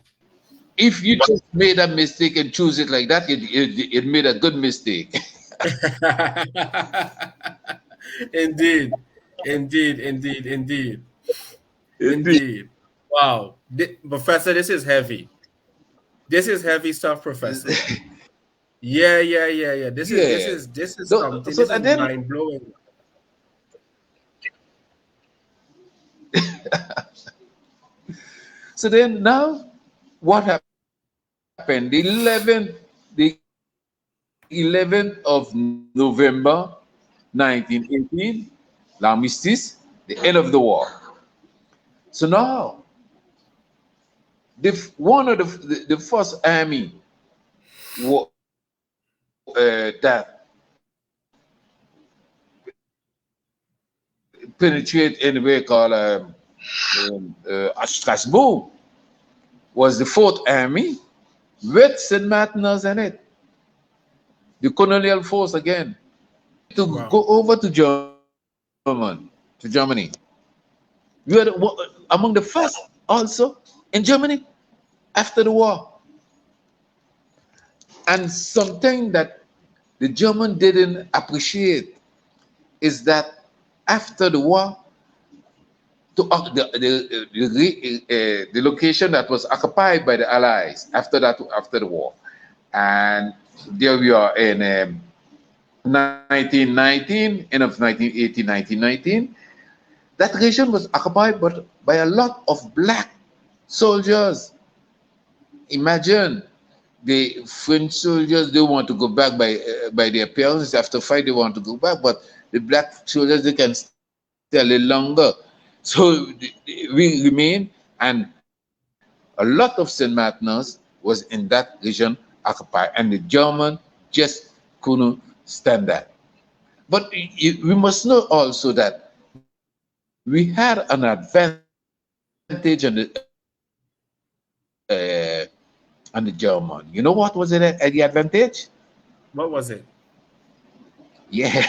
C: If you just made a mistake and choose it like that, it made a good mistake.
B: Indeed. Indeed. Indeed. Indeed.
C: Indeed.
B: Indeed. Wow. Professor, this is heavy. This is heavy stuff, Professor. Yeah, yeah, yeah, yeah. This is this
C: Yeah.
B: is this is
C: So,
B: something.
C: so
B: This
C: and
B: is
C: then
B: mind blowing.
C: so then now what happened? The 11th, the 11th 11th of November 1918, l'armistice, the end of the war. So now, one of the first army that penetrate anywhere called Strasbourg was the Fourth Army with St. Martin's in it, the colonial force again, to
B: Wow.
C: go over to Germany. We were among the first also in Germany after the war. And something that the German didn't appreciate is that after the war, to the location that was occupied by the Allies after the war, and there we are in 1919, end of 1918, 1919. That region was occupied by a lot of black soldiers. Imagine the French soldiers, they want to go back by their parents after fight, they want to go back, but the black soldiers, they can stay a little longer. So we remain, and a lot of St. Martin's was in that region occupied, and the German just couldn't stand that. But we must know also that we had an advantage on the German. You know what was the advantage?
B: What was it?
C: Yeah.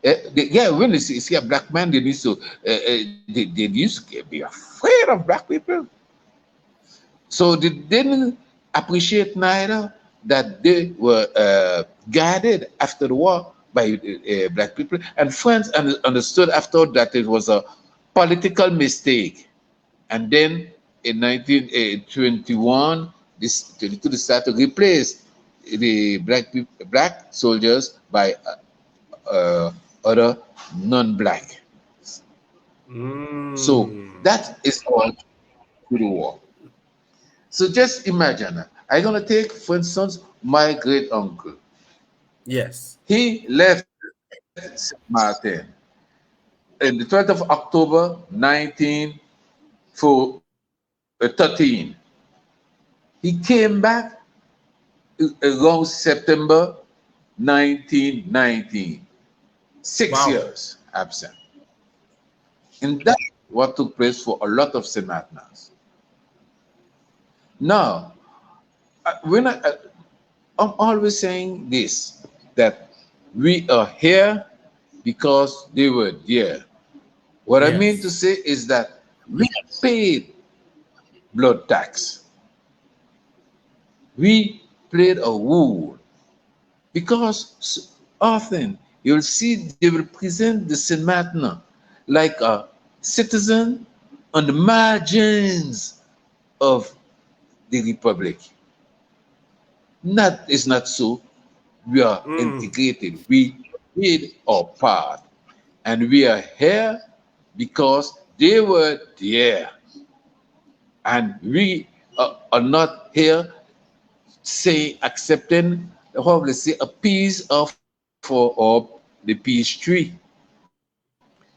C: Yeah, when they see a black man, they used to they used to be afraid of black people. So they didn't appreciate neither that they were guarded after the war by black people. And France understood after that it was a political mistake. And then in 1921, this they started to replace the black soldiers by uh, other non-black. So
B: Mm.
C: that is all to the war. So just imagine, I'm gonna take, for instance, my great uncle.
B: Yes.
C: He left St. Martin in the 12th of October 1913. He came back around September 1919. Six
B: Wow.
C: years absent. And that's what took place for a lot of St. Martiners. Now, when I'm always saying this, that we are here because they were there. What I mean to
B: Yes.
C: say is that we paid blood tax. We played a role because often you'll see they will present the Saint Martin like a citizen on the margins of the republic. That is not so. We are
B: Mm.
C: integrated. We did our part. And we are here because they were there. And we are not here say accepting, how will I say, a piece of the peace tree.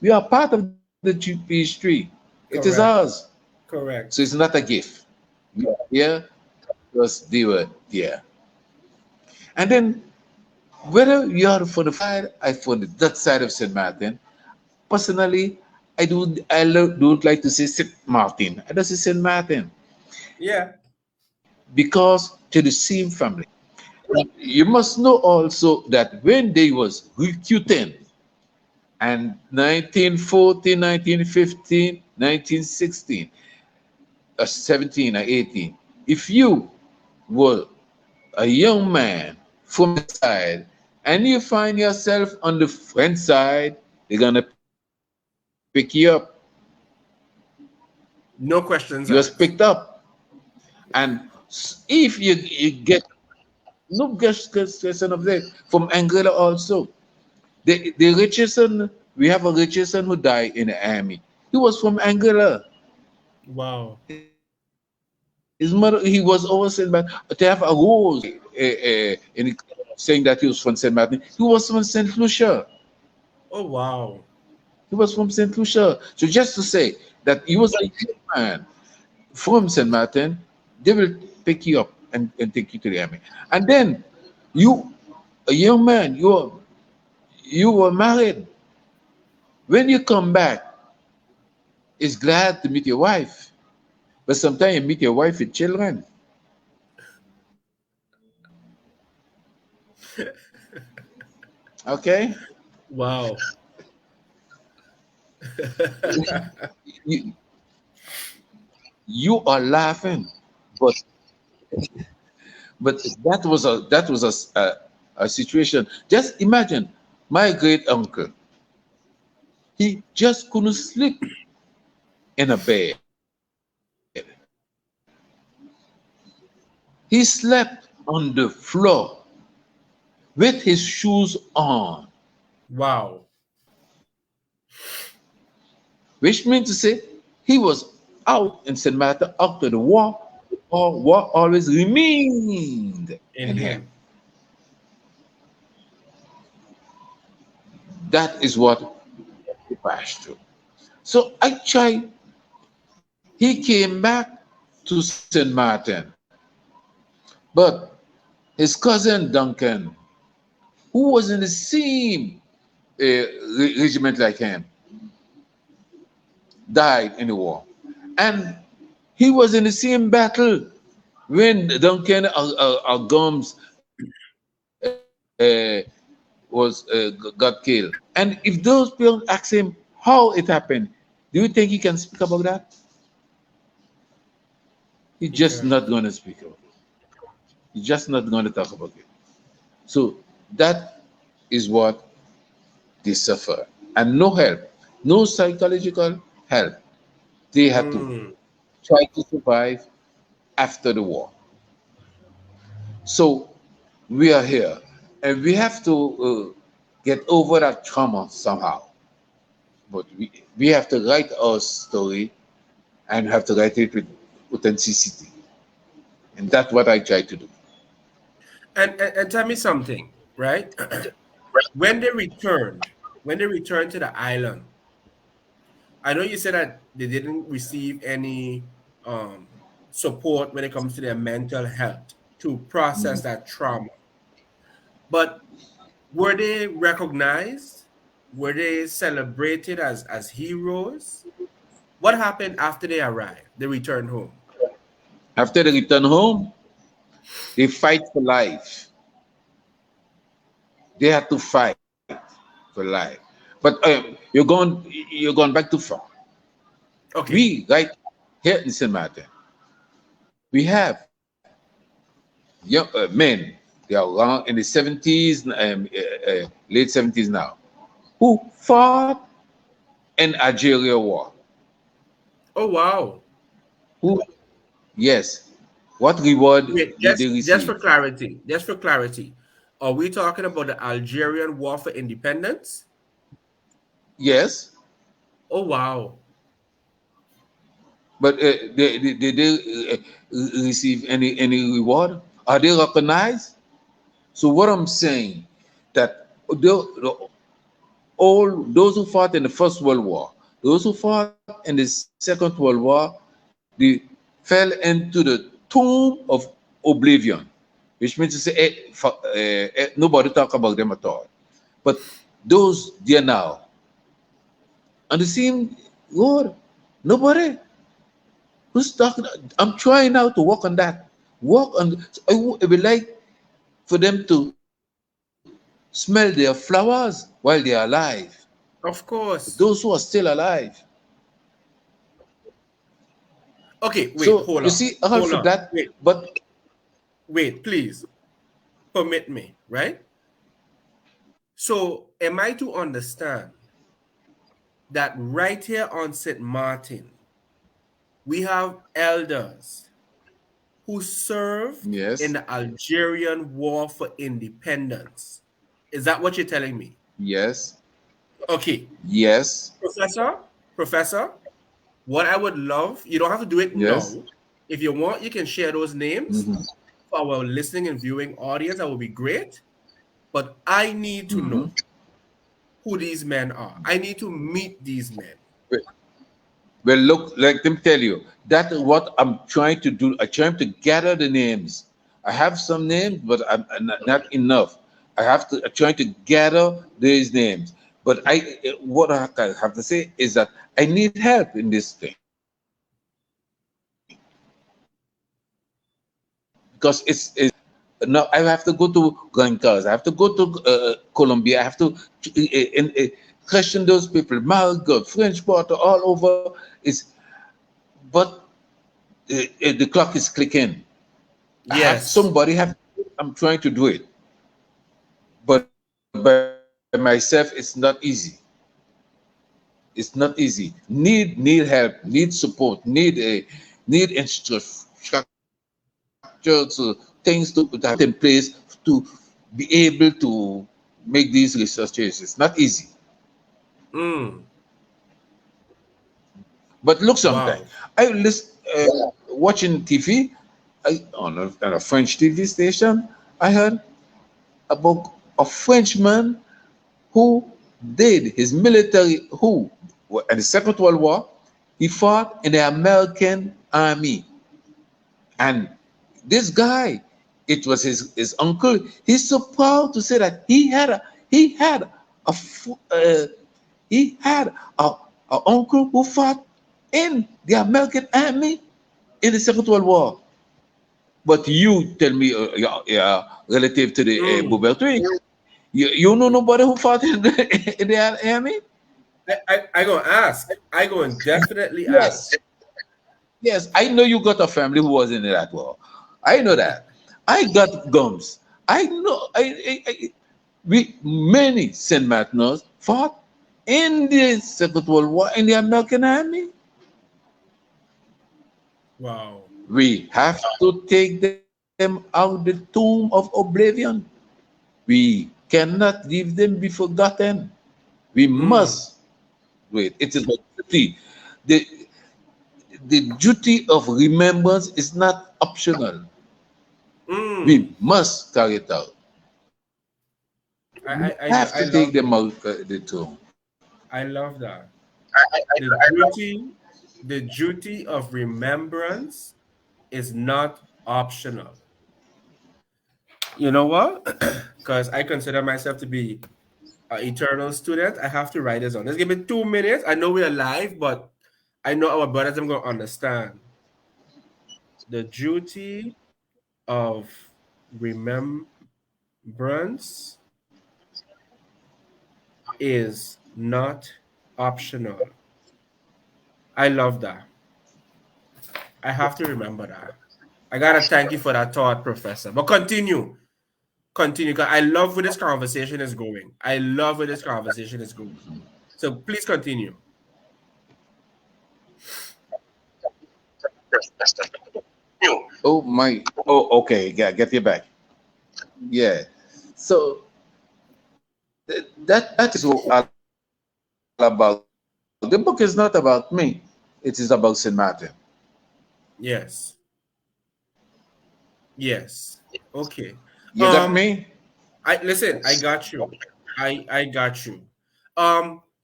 C: We are part of the peace tree. It is ours.
B: Correct.
C: So it's not a
B: Correct.
C: gift. We are here because they were there. And then whether you are for the side, I for that side of St. Martin, personally, don't like to say St. Martin. I just say St. Martin
B: Yeah.
C: because to the same family. You must know also that when they was recruiting and 1914, 1915, 1916, 17 or 18, if you were a young man from the side and you find yourself on the French side, they're gonna pick you up.
B: No
C: You was
B: questions
C: picked up.
B: asked.
C: And if you get no question of that from Angola also. The Richardson, we have a Richardson who died in the army. He was from Angola.
B: Wow.
C: His father was from Angola. His mother, he was always Saint Martin. They have a rose in saying that he was from Saint Martin. He was from Saint Lucia.
B: Oh, wow.
C: He was from Saint Lucia. So just to say that he was a young man from Saint Martin, they will pick you up and take you to the army. And then you, a young man, you were married. When you come back, it's glad to meet your wife. But sometimes you meet your wife with children. Okay?
B: Wow.
C: You, you are laughing, but that was a situation. Just imagine my great uncle. He just couldn't sleep in a bed. He slept on the floor with his shoes on,
B: Wow.
C: which means to say he was out in St. Martin after the war, or war always remained
B: In
C: in him.
B: him.
C: That is what he passed through. So actually, he came back to St. Martin, but his cousin Duncan, who was in the same regiment like him, died in the war. And he was in the same battle when Duncan Gumbs got killed. And if those people ask him how it happened, do you think he can speak about that? He's
B: He
C: just not
B: can.
C: going to speak about it. He's just not going to talk about it. So that is what they suffer. And no help, no psychological help. They had to
B: Mm.
C: try to survive after the war. So we are here, and we have to get over that trauma somehow. But we have to write our story and have to write it with authenticity. And that's what I try to do.
B: And tell me something, right? When they returned, when they returned to the island, I know you said that they didn't receive any support when it comes to their mental health to process that trauma. But were they recognized? Were they celebrated as heroes? What happened after they arrived? They returned home.
C: After they return home, they fight for life. They have to fight for life. But you're going back too far.
B: Okay.
C: We right here in St. Martin, we have young men. They are around in the 70s, late 70s now, who fought in Algeria war.
B: Oh, wow.
C: Who, yes, what reward
B: Wait,
C: did they
B: just for
C: receive?
B: clarity, just for clarity, are we talking about the Algerian War for Independence?
C: Yes,
B: Oh, wow.
C: but did they receive any reward? Are they recognized? So what I'm saying that all those who fought in the First World War, those who fought in the Second World War, they fell into the tomb of oblivion, which means to say nobody talk about them at all. But those there now, on the same road, nobody who's talking. I'm trying now to work on that. Work on. I would like for them to smell their flowers while they are alive.
B: Of
C: Those who
B: course.
C: are still alive.
B: Okay, wait,
C: So
B: hold
C: you
B: on.
C: see, all
B: Hold
C: for
B: on.
C: that,
B: Wait,
C: but
B: wait, please permit me, right? So, am I to understand that right here on St. Martin, we have elders who served in
C: yes,
B: the Algerian War for Independence? Is that what you're telling me?
C: yes,
B: Okay,
C: yes,
B: Professor, Professor, what I would love, you don't have to do it
C: yes,
B: now, If you want, you can share those names
C: Mm-hmm.
B: for our listening and viewing audience. That would be great. But I need to
C: Mm-hmm.
B: know who these men are. I need to meet these men.
C: Well, look, let me tell you, that is what I'm trying to do. I'm trying to gather the names. I have some names, but I'm not enough. I'm trying to gather these names. But what I have to say is that I need help in this thing because now I have to go to Gumbs. I have to go to Colombia. I have to question those people. My God, French Quarter all over is, but the clock is clicking. I have
B: Yes.
C: somebody have. I'm trying to do it, but by myself, it's not easy. It's not easy. Need help. Need support. Need structure, things to have in place to be able to make these research choices. It's not easy.
B: Mm.
C: But look, sometimes
B: Wow.
C: I listen watching TV. On a French TV station, I heard about a Frenchman who did his military, who in the Second World War, he fought in the American army. And this guy, it was his uncle. He's so proud to say that he had a fu- uh, he had a uncle who fought in the American army in the Second World War. But you tell me, relative to the
B: Mm.
C: Boubertry, you know nobody who fought in the army?
B: I gonna ask. I gonna definitely
C: Yes,
B: ask.
C: yes. I know you got a family who was in that war. I know that. I got gums. I know. We many Saint Martins fought in the Second World War in the American army.
B: Wow.
C: We have to take them out the tomb of oblivion. We cannot leave them be forgotten. We
B: Mm.
C: must do it. It is a duty. The, the duty of remembrance is not optional.
B: Mm.
C: We must carry it out. We have to
B: I
C: take them
B: love
C: out
B: it.
C: the tomb.
B: I love that. The
A: I love
B: duty of remembrance is not optional. You know what? Because I consider myself to be an eternal student. I have to write this on. Just give me 2 minutes. I know we're live, but I know our brothers are going to understand. The duty of remembrance is not optional. I love that. I have to remember that. I gotta thank you for that thought, Professor. But continue. Continue. 'Cause I love where this conversation is going. I love where this conversation is going. So please continue.
A: you.
C: Oh my! Oh, okay. Yeah, get you back. Yeah. So that is all about. The book is not about me. It is about Saint Martin.
B: Yes. Yes. Okay.
C: You got me?
B: I listen, I got you. I got you.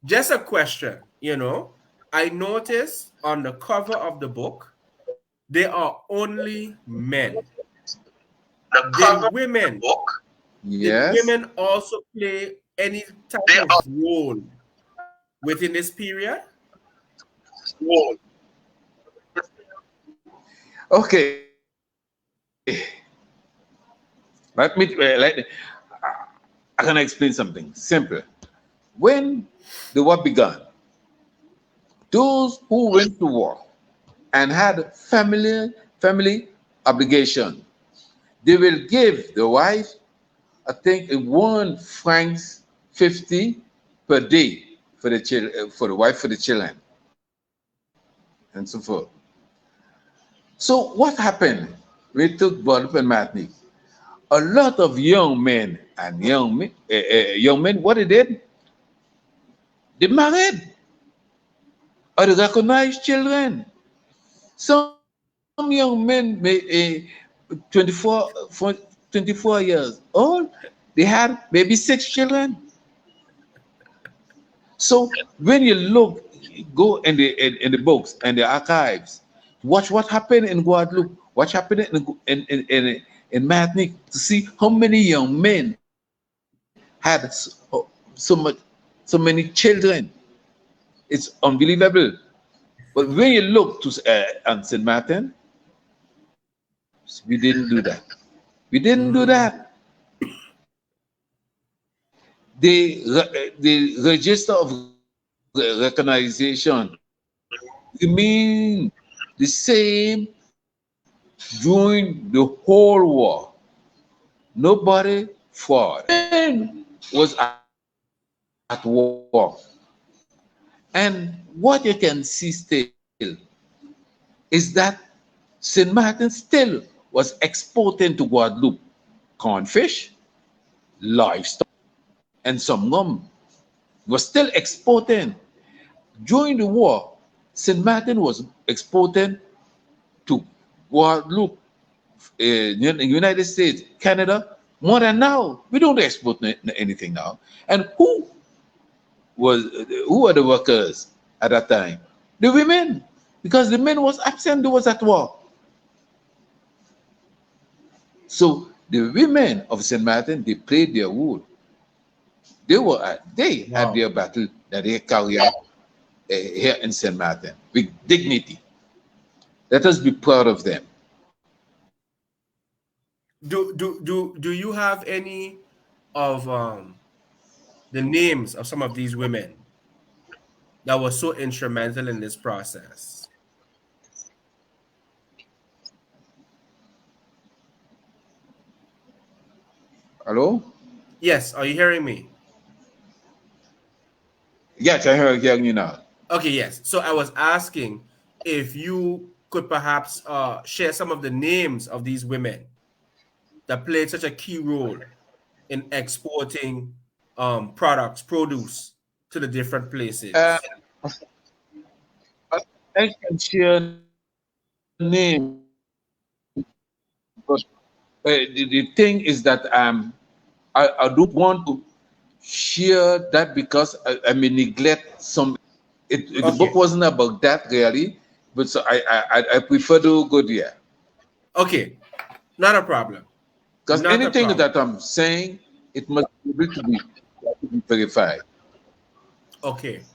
B: Just a question, I noticed on the cover of the book, they are only men.
A: The cover
B: Did
A: of the
B: women
A: book,
B: did
C: Yes.
B: women also play any type
A: they
B: of
A: are
B: role within this period?
A: small.
C: Okay. I can explain something simple. When the war began, those who went to war and had family obligation, they will give the wife, I think, 1 francs 50 per day for the for the wife, for the children, and so forth. So what happened? We took Guadalupe and Martinique. A lot of young men and young men, what they did, they married or they recognized children. Some young men, 24, 24 years old, they had maybe 6 children. So when you look, go in the books and the archives, watch what happened in Guadeloupe, what happened in Martinique, to see how many young men had so many children. It's unbelievable. But when you look to on Saint Martin, we didn't do that. We didn't do
B: Mm-hmm.
C: that. The register of recognition remain the same during the whole war. Nobody fought. And was at war. And what you can see still is that St. Martin still was exporting to Guadeloupe cornfish, livestock, and some gum. Was still exporting. During the war, St. Martin was exporting to Guadeloupe, United States, Canada, more than now. We don't export anything now. And was who were the workers at that time? The women, because the men was absent. They was at war. So the women of St. Martin, they played their role. They had
B: Wow.
C: their battle that they carry out here in St. Martin with dignity. Let us be proud of them.
B: Do you have any of the names of some of these women that were so instrumental in this process?
C: Hello?
B: Yes, are you hearing me?
C: Yes, I heard you now.
B: Okay, yes. So I was asking if you could perhaps share some of the names of these women that played such a key role in exporting products, produce to the different
C: Uh,
B: places.
C: I can share name, but the thing is that I don't want to share that because I may neglect some. The book
B: Okay,
C: wasn't about that really, but so I prefer to go there
B: okay, not a problem,
C: because
B: not a
C: anything
B: problem.
C: that I'm saying, it must be able to be verified.
B: Okay,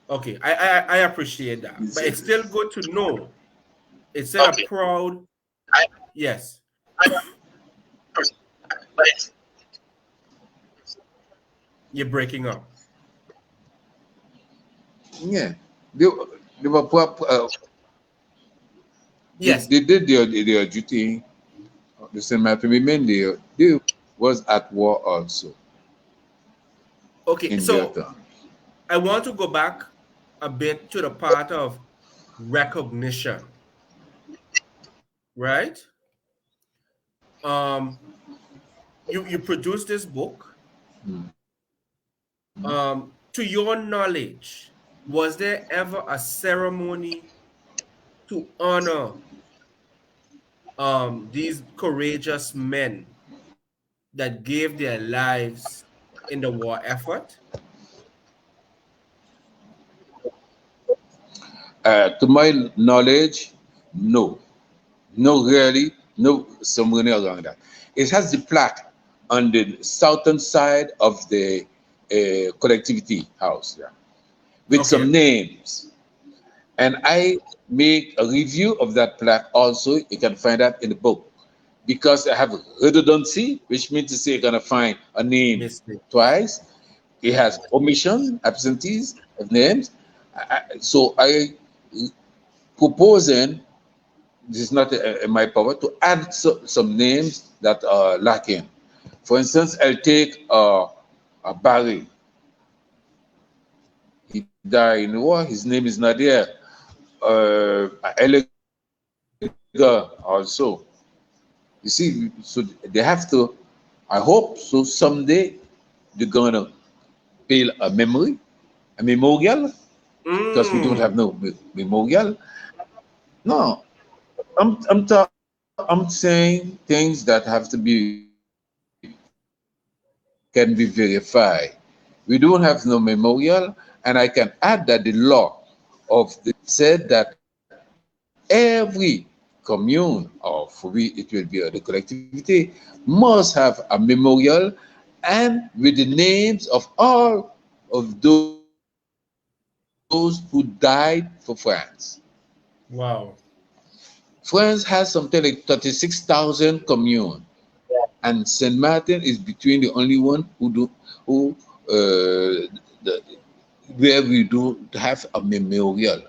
B: okay, I appreciate that, but it's still good to know. It's still a proud yes. You're breaking up.
C: Yeah, they were
B: Yes.
C: they did their duty. The same matter remain they was at war also
B: Okay,
C: in their
B: so
C: turn.
B: I want to go back a bit to the part of recognition, right? Um, you produced this book. To your knowledge, was there ever a ceremony to honor these courageous men that gave their lives in the war effort?
C: To my knowledge, no, no, really, no ceremony around that. It has the plaque on the southern side of the collectivity house, yeah, with
B: Okay,
C: some names. And I make a review of that plaque also. You can find that in the book because I have redundancy, which means to say you're gonna find a name
B: mistake.
C: twice. It has omission, absentees of names. So I proposing, this is not in my power, to add some names that are lacking. For instance, I'll take a Barry. He died in the war. His name is not there. Also. You see, so they have to, I hope so someday they're gonna build a memorial, because we don't have
B: Mm,
C: no memorial. No, I'm saying things that have to be can be verified. We don't have no memorial, and I can add that the law of the said that every commune, or for we it will be the collectivity, must have a memorial and with the names of all of those who died for France.
B: Wow.
C: France has something like 36,000 commune, and Saint Martin is between the only one who the, where we do have a memorial.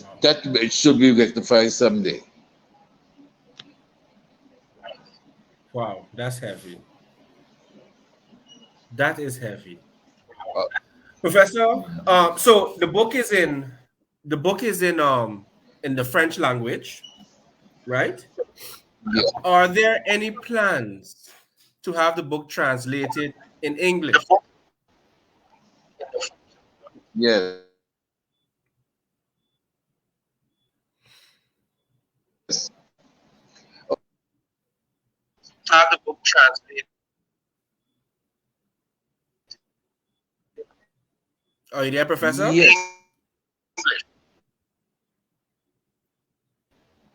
B: Wow.
C: That should be rectified someday.
B: Wow. That's heavy. That is heavy.
C: Uh,
B: Professor, so the book is in the French language, right?
C: yeah,
B: Are there any plans to have the book translated in English?
C: yes.
B: Have the book translated. Are you there, Professor?
C: Yes,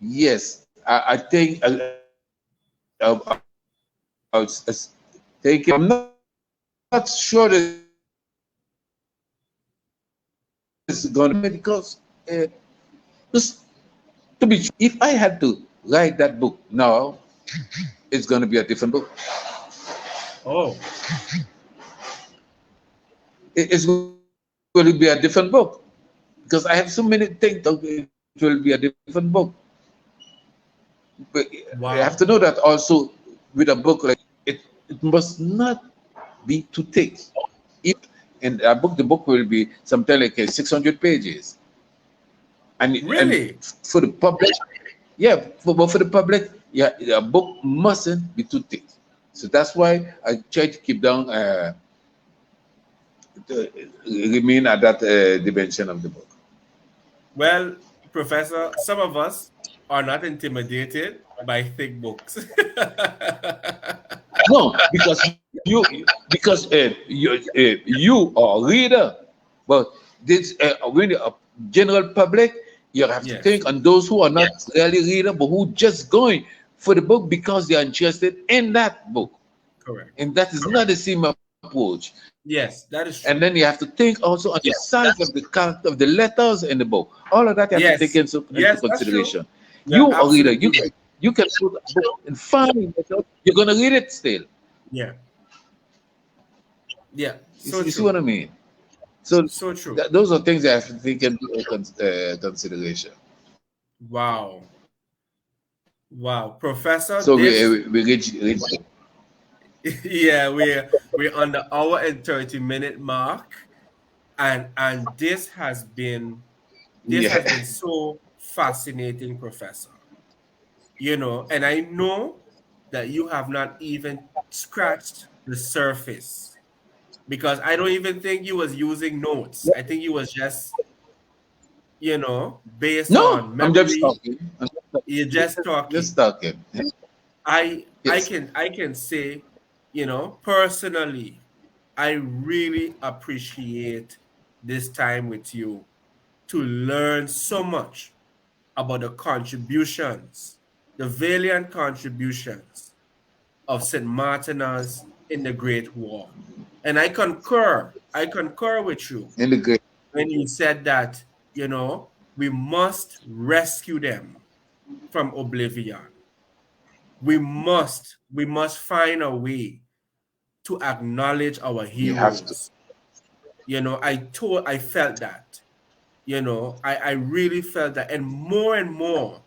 C: yes. I think I was thinking. I'm not sure that it's going to because just to be sure, if I had to write that book now, it's going to be a different book.
B: Oh,
C: It's going to be a different book because I have so many things. It will be a different book. But you have to know that
B: wow.
C: also with a book like it must not be too thick. If in a book, the book will be something like 600 pages, and
B: Really?
C: for the public, yeah, but for the public, yeah, a book mustn't be too thick. So that's why I try to keep down, remain at that dimension of the book.
B: Well, Professor, some of us are not intimidated by thick books.
C: No, because you are a reader, but this when a general public, you have to
B: Yes,
C: think on those who are not really reader, but who just going for the book because they are interested in that book,
B: correct.
C: and that is not the same approach.
B: Yes, that is
C: And then you
B: true.
C: have to think also on the size of the character of the letters in the book. All of that you have to take
B: Yes,
C: into
B: yes, that's true.
C: consideration.
B: You're
C: You a reader,
B: absolutely right.
C: you can put a book in five letters, you're gonna read it still.
B: Yeah, yeah, so
C: You see
B: true.
C: what I mean? So
B: So true.
C: those are things that I have to take into consideration.
B: Wow. Wow. Professor,
C: So
B: this
C: we reach
B: yeah, we're on the hour and 30-minute mark, and this has
C: yeah
B: been so fascinating, Professor. And I know that you have not even scratched the surface because I don't even think you was using notes. I think you was just, based
C: no,
B: on
C: I'm just
B: memory,
C: talking.
B: you're just talking.
C: Just talking.
B: I
C: Yes.
B: can say, personally, I really appreciate this time with you to learn so much about the contributions, the valiant contributions of St. Martin's in the Great War. And I concur with you
C: In the great.
B: when you said that, we must rescue them from oblivion. We must find a way to acknowledge our
C: You have to.
B: heroes. I felt that. I really felt that, and more,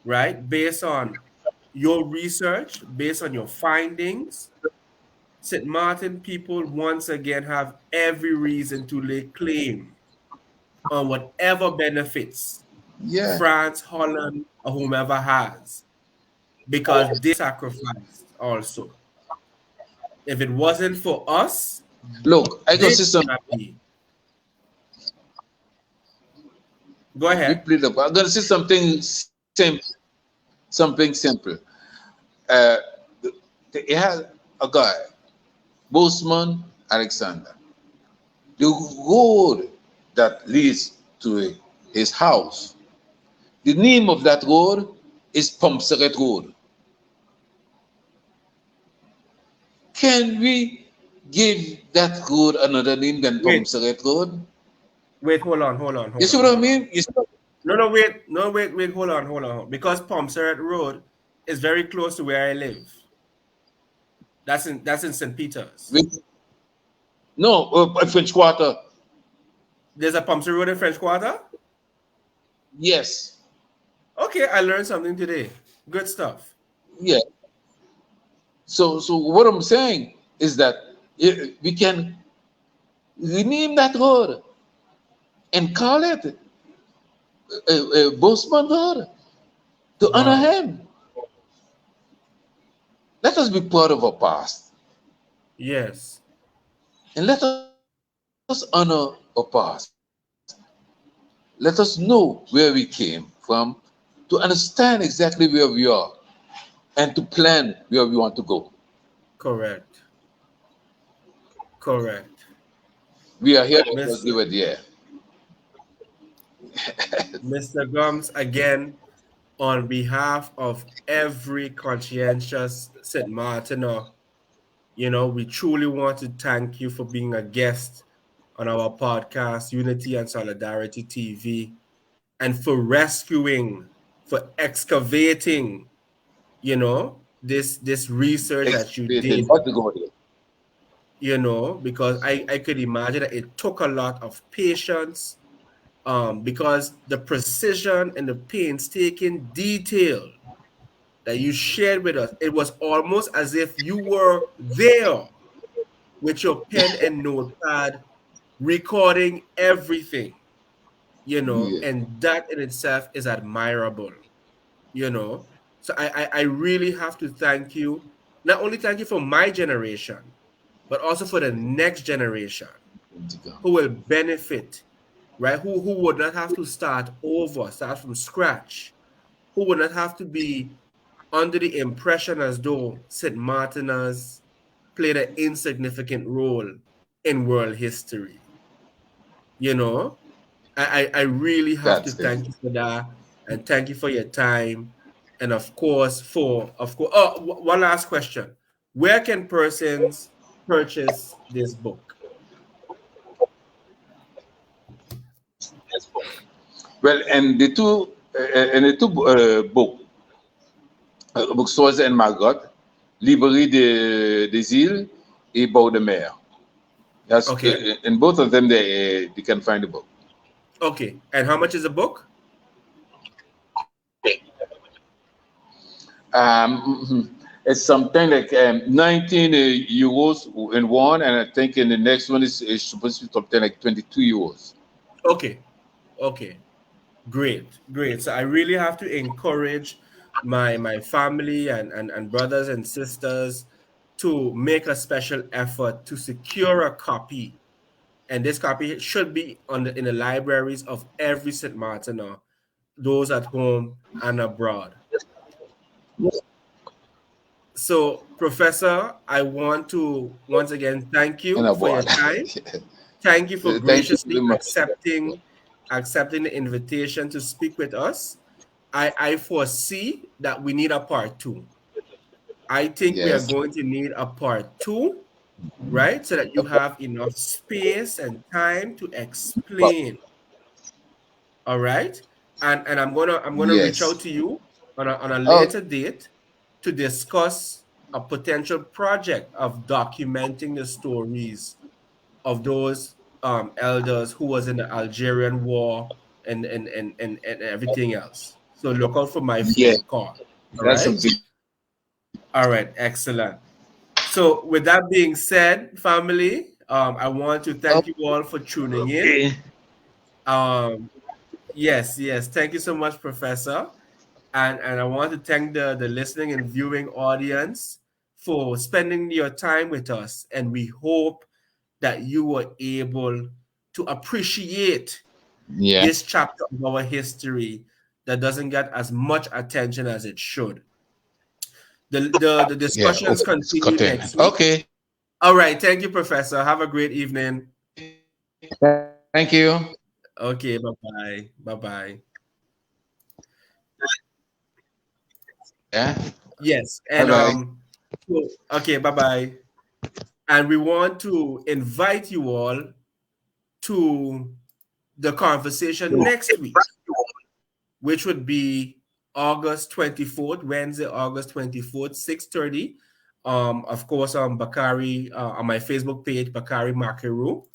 B: right? Based on your research, based on your findings, St. Martin people once again have every reason to lay claim on whatever benefits
C: Yeah.
B: France, Holland, or whomever has, because they sacrificed also. If it wasn't for us,
C: Look, I can
B: they
C: see
B: would
C: some.
B: not be. Go
C: We
B: ahead.
C: played the. I'm gonna say something simple. Something simple. Uh, he had a guy, Boseman Alexander. The road that leads to his house. The name of that road is Pomseret Road. Can we give that road another name than
B: Wait,
C: Pomseret Road?
B: wait, hold on, hold on,
C: You
B: hold
C: see
B: on,
C: what I
B: hold on.
C: mean? You see what
B: No, no, wait, no, wait, wait, hold on, hold on. Because Pomseret Road is very close to where I live. That's in St. Peter's.
C: we- no, French Quarter.
B: There's a Pomseret Road in French Quarter.
C: Yes.
B: Okay, I learned something today. Good stuff.
C: Yeah. So what I'm saying is that we can rename that road and call it Boseman Road to honor
B: Wow.
C: him. Let us be proud of our past
B: Yes.
C: and let us honor our past. Let us know where we came from to understand exactly where we are and to plan where we want to go.
B: Correct. Correct.
C: We are here because they
B: Mr.
C: were there.
B: Mr. Gums, again, on behalf of every conscientious St. Martiner, we truly want to thank you for being a guest on our podcast, Unity and Solidarity TV, and for rescuing, for excavating, this research that you
C: Expecting
B: did,
C: what to go there.
B: because I could imagine that it took a lot of patience, because the precision and the painstaking detail that you shared with us, it was almost as if you were there with your pen and notepad recording everything,
C: Yeah,
B: and that in itself is admirable, you know. So I really have to thank you, not only thank you for my generation, but also for the next generation
C: to come.
B: who will benefit, right? Who would not have to start from scratch, who would not have to be under the impression as though St. Martin's played an insignificant role in world history. You know, I really have to
C: That's it.
B: thank you for that, and thank you for your time, and of course. Oh, one last question: where can persons purchase this book?
C: Well, and the two bookstores in Margot, Librairie des Îles et Bord de Mer. That's
B: Okay,
C: in both of them they can find the book.
B: okay. And how much is the book?
C: It's something like 19 euros in one, and I think in the next one is supposed to be something like 22 euros.
B: Okay, okay. Great, great. So I really have to encourage my family and brothers and sisters to make a special effort to secure a copy. And this copy should be in the libraries of every St. Martiner, those at home and abroad. So, Professor, I want to once again thank
C: And
B: you for your
C: abroad.
B: time. Thank you for
C: Thank you
B: graciously
C: very much.
B: accepting the invitation to speak with us. I foresee that we need a part two. I think we are
C: Yes.
B: going to need a part two, right? So that you have enough space and time to explain. All right. And I'm gonna reach
C: Yes.
B: out to you on a
C: Oh,
B: later date to discuss a potential project of documenting the stories of those elders who was in the Algerian war and everything else. So look out for my
C: yeah.
B: phone call. All
C: That's
B: right.
C: something.
B: All right. Excellent. So with that being said, family, I want to thank you all for tuning in.
C: Okay.
B: Um, yes, yes. Thank you so much, Professor. And I want to thank the listening and viewing audience for spending your time with us. And we hope that you were able to appreciate
C: Yeah.
B: this chapter of our history that doesn't get as much attention as it should. The
C: Yeah.
B: discussions
C: Okay. It's
B: continue
C: cutting.
B: next week.
C: Okay.
B: All right. Thank you, Professor. Have a great evening.
C: Thank you.
B: Okay. Bye bye. Bye bye.
C: Yeah.
B: Yes.
C: Bye
B: And
C: bye.
B: okay. Bye bye. And we want to invite you all to the conversation next week, which would be August 24th, Wednesday, August 24th, 6:30. Of course, on Bakari, on my Facebook page, Bakari Makeru.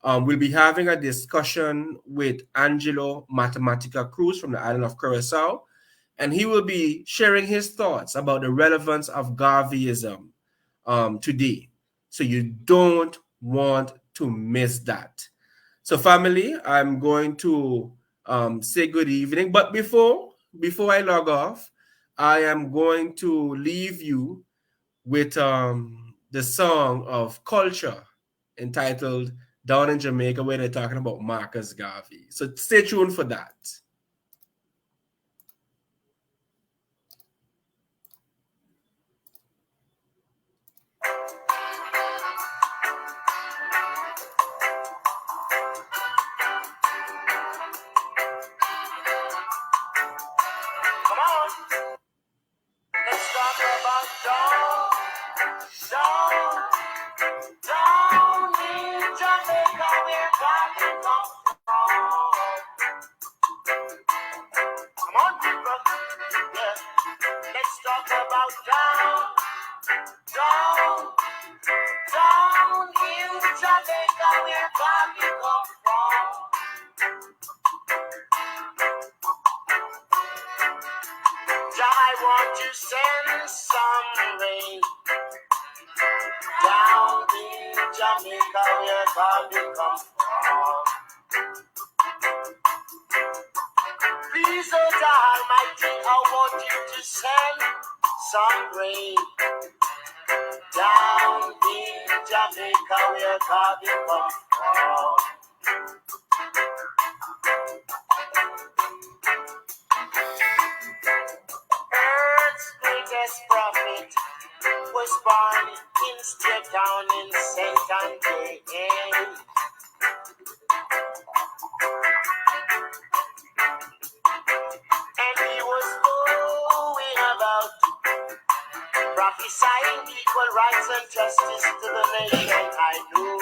B: We'll be having a discussion with Angelo Matematica Cruz from the island of Curacao, and he will be sharing his thoughts about the relevance of Garveyism today. So you don't want to miss that. So, family, I'm going to say good evening. But before I log off, I am going to leave you with the song of Culture entitled Down in Jamaica, where they're talking about Marcus Garvey. So stay tuned for that.
A: Come on, let's talk about down in Jamaica, where Garvey come from. Come on, people, yeah. Let's talk about down in Jamaica, where Garvey come from. I want to send some rain down in Jamaica, where Garvey come from. Please, oh Almighty, I want you to send some rain down in Jamaica, where Garvey come from. Earth's greatest prophet was born in Straight Town in St. Anthony. And he was going about prophesying equal rights and justice to the nation. I knew.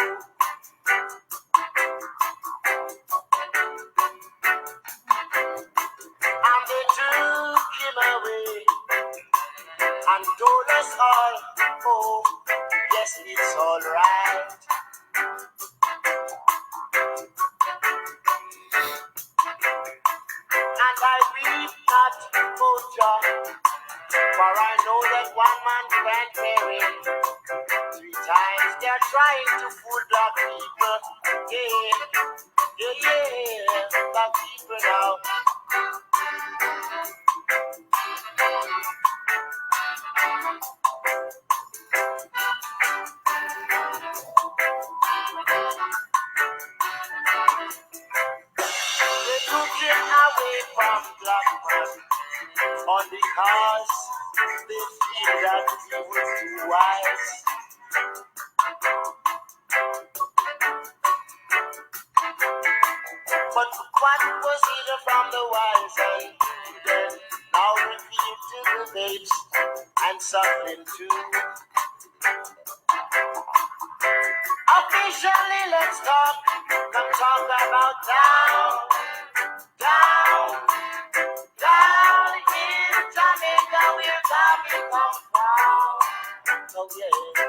A: And they took him away and told us all, oh, yes, it's all right. And I weep not, oh Jah, for I know that one man can't carry. 3 times they're trying to fool black people. Yeah, black people now. They took him away from black man only because they feel that he was too wise. But what was hidden from the wise and prudent now revealed to the babes and suckling too. Officially, let's talk. Come talk about down in Jamaica, where Garvey come from. Oh yeah.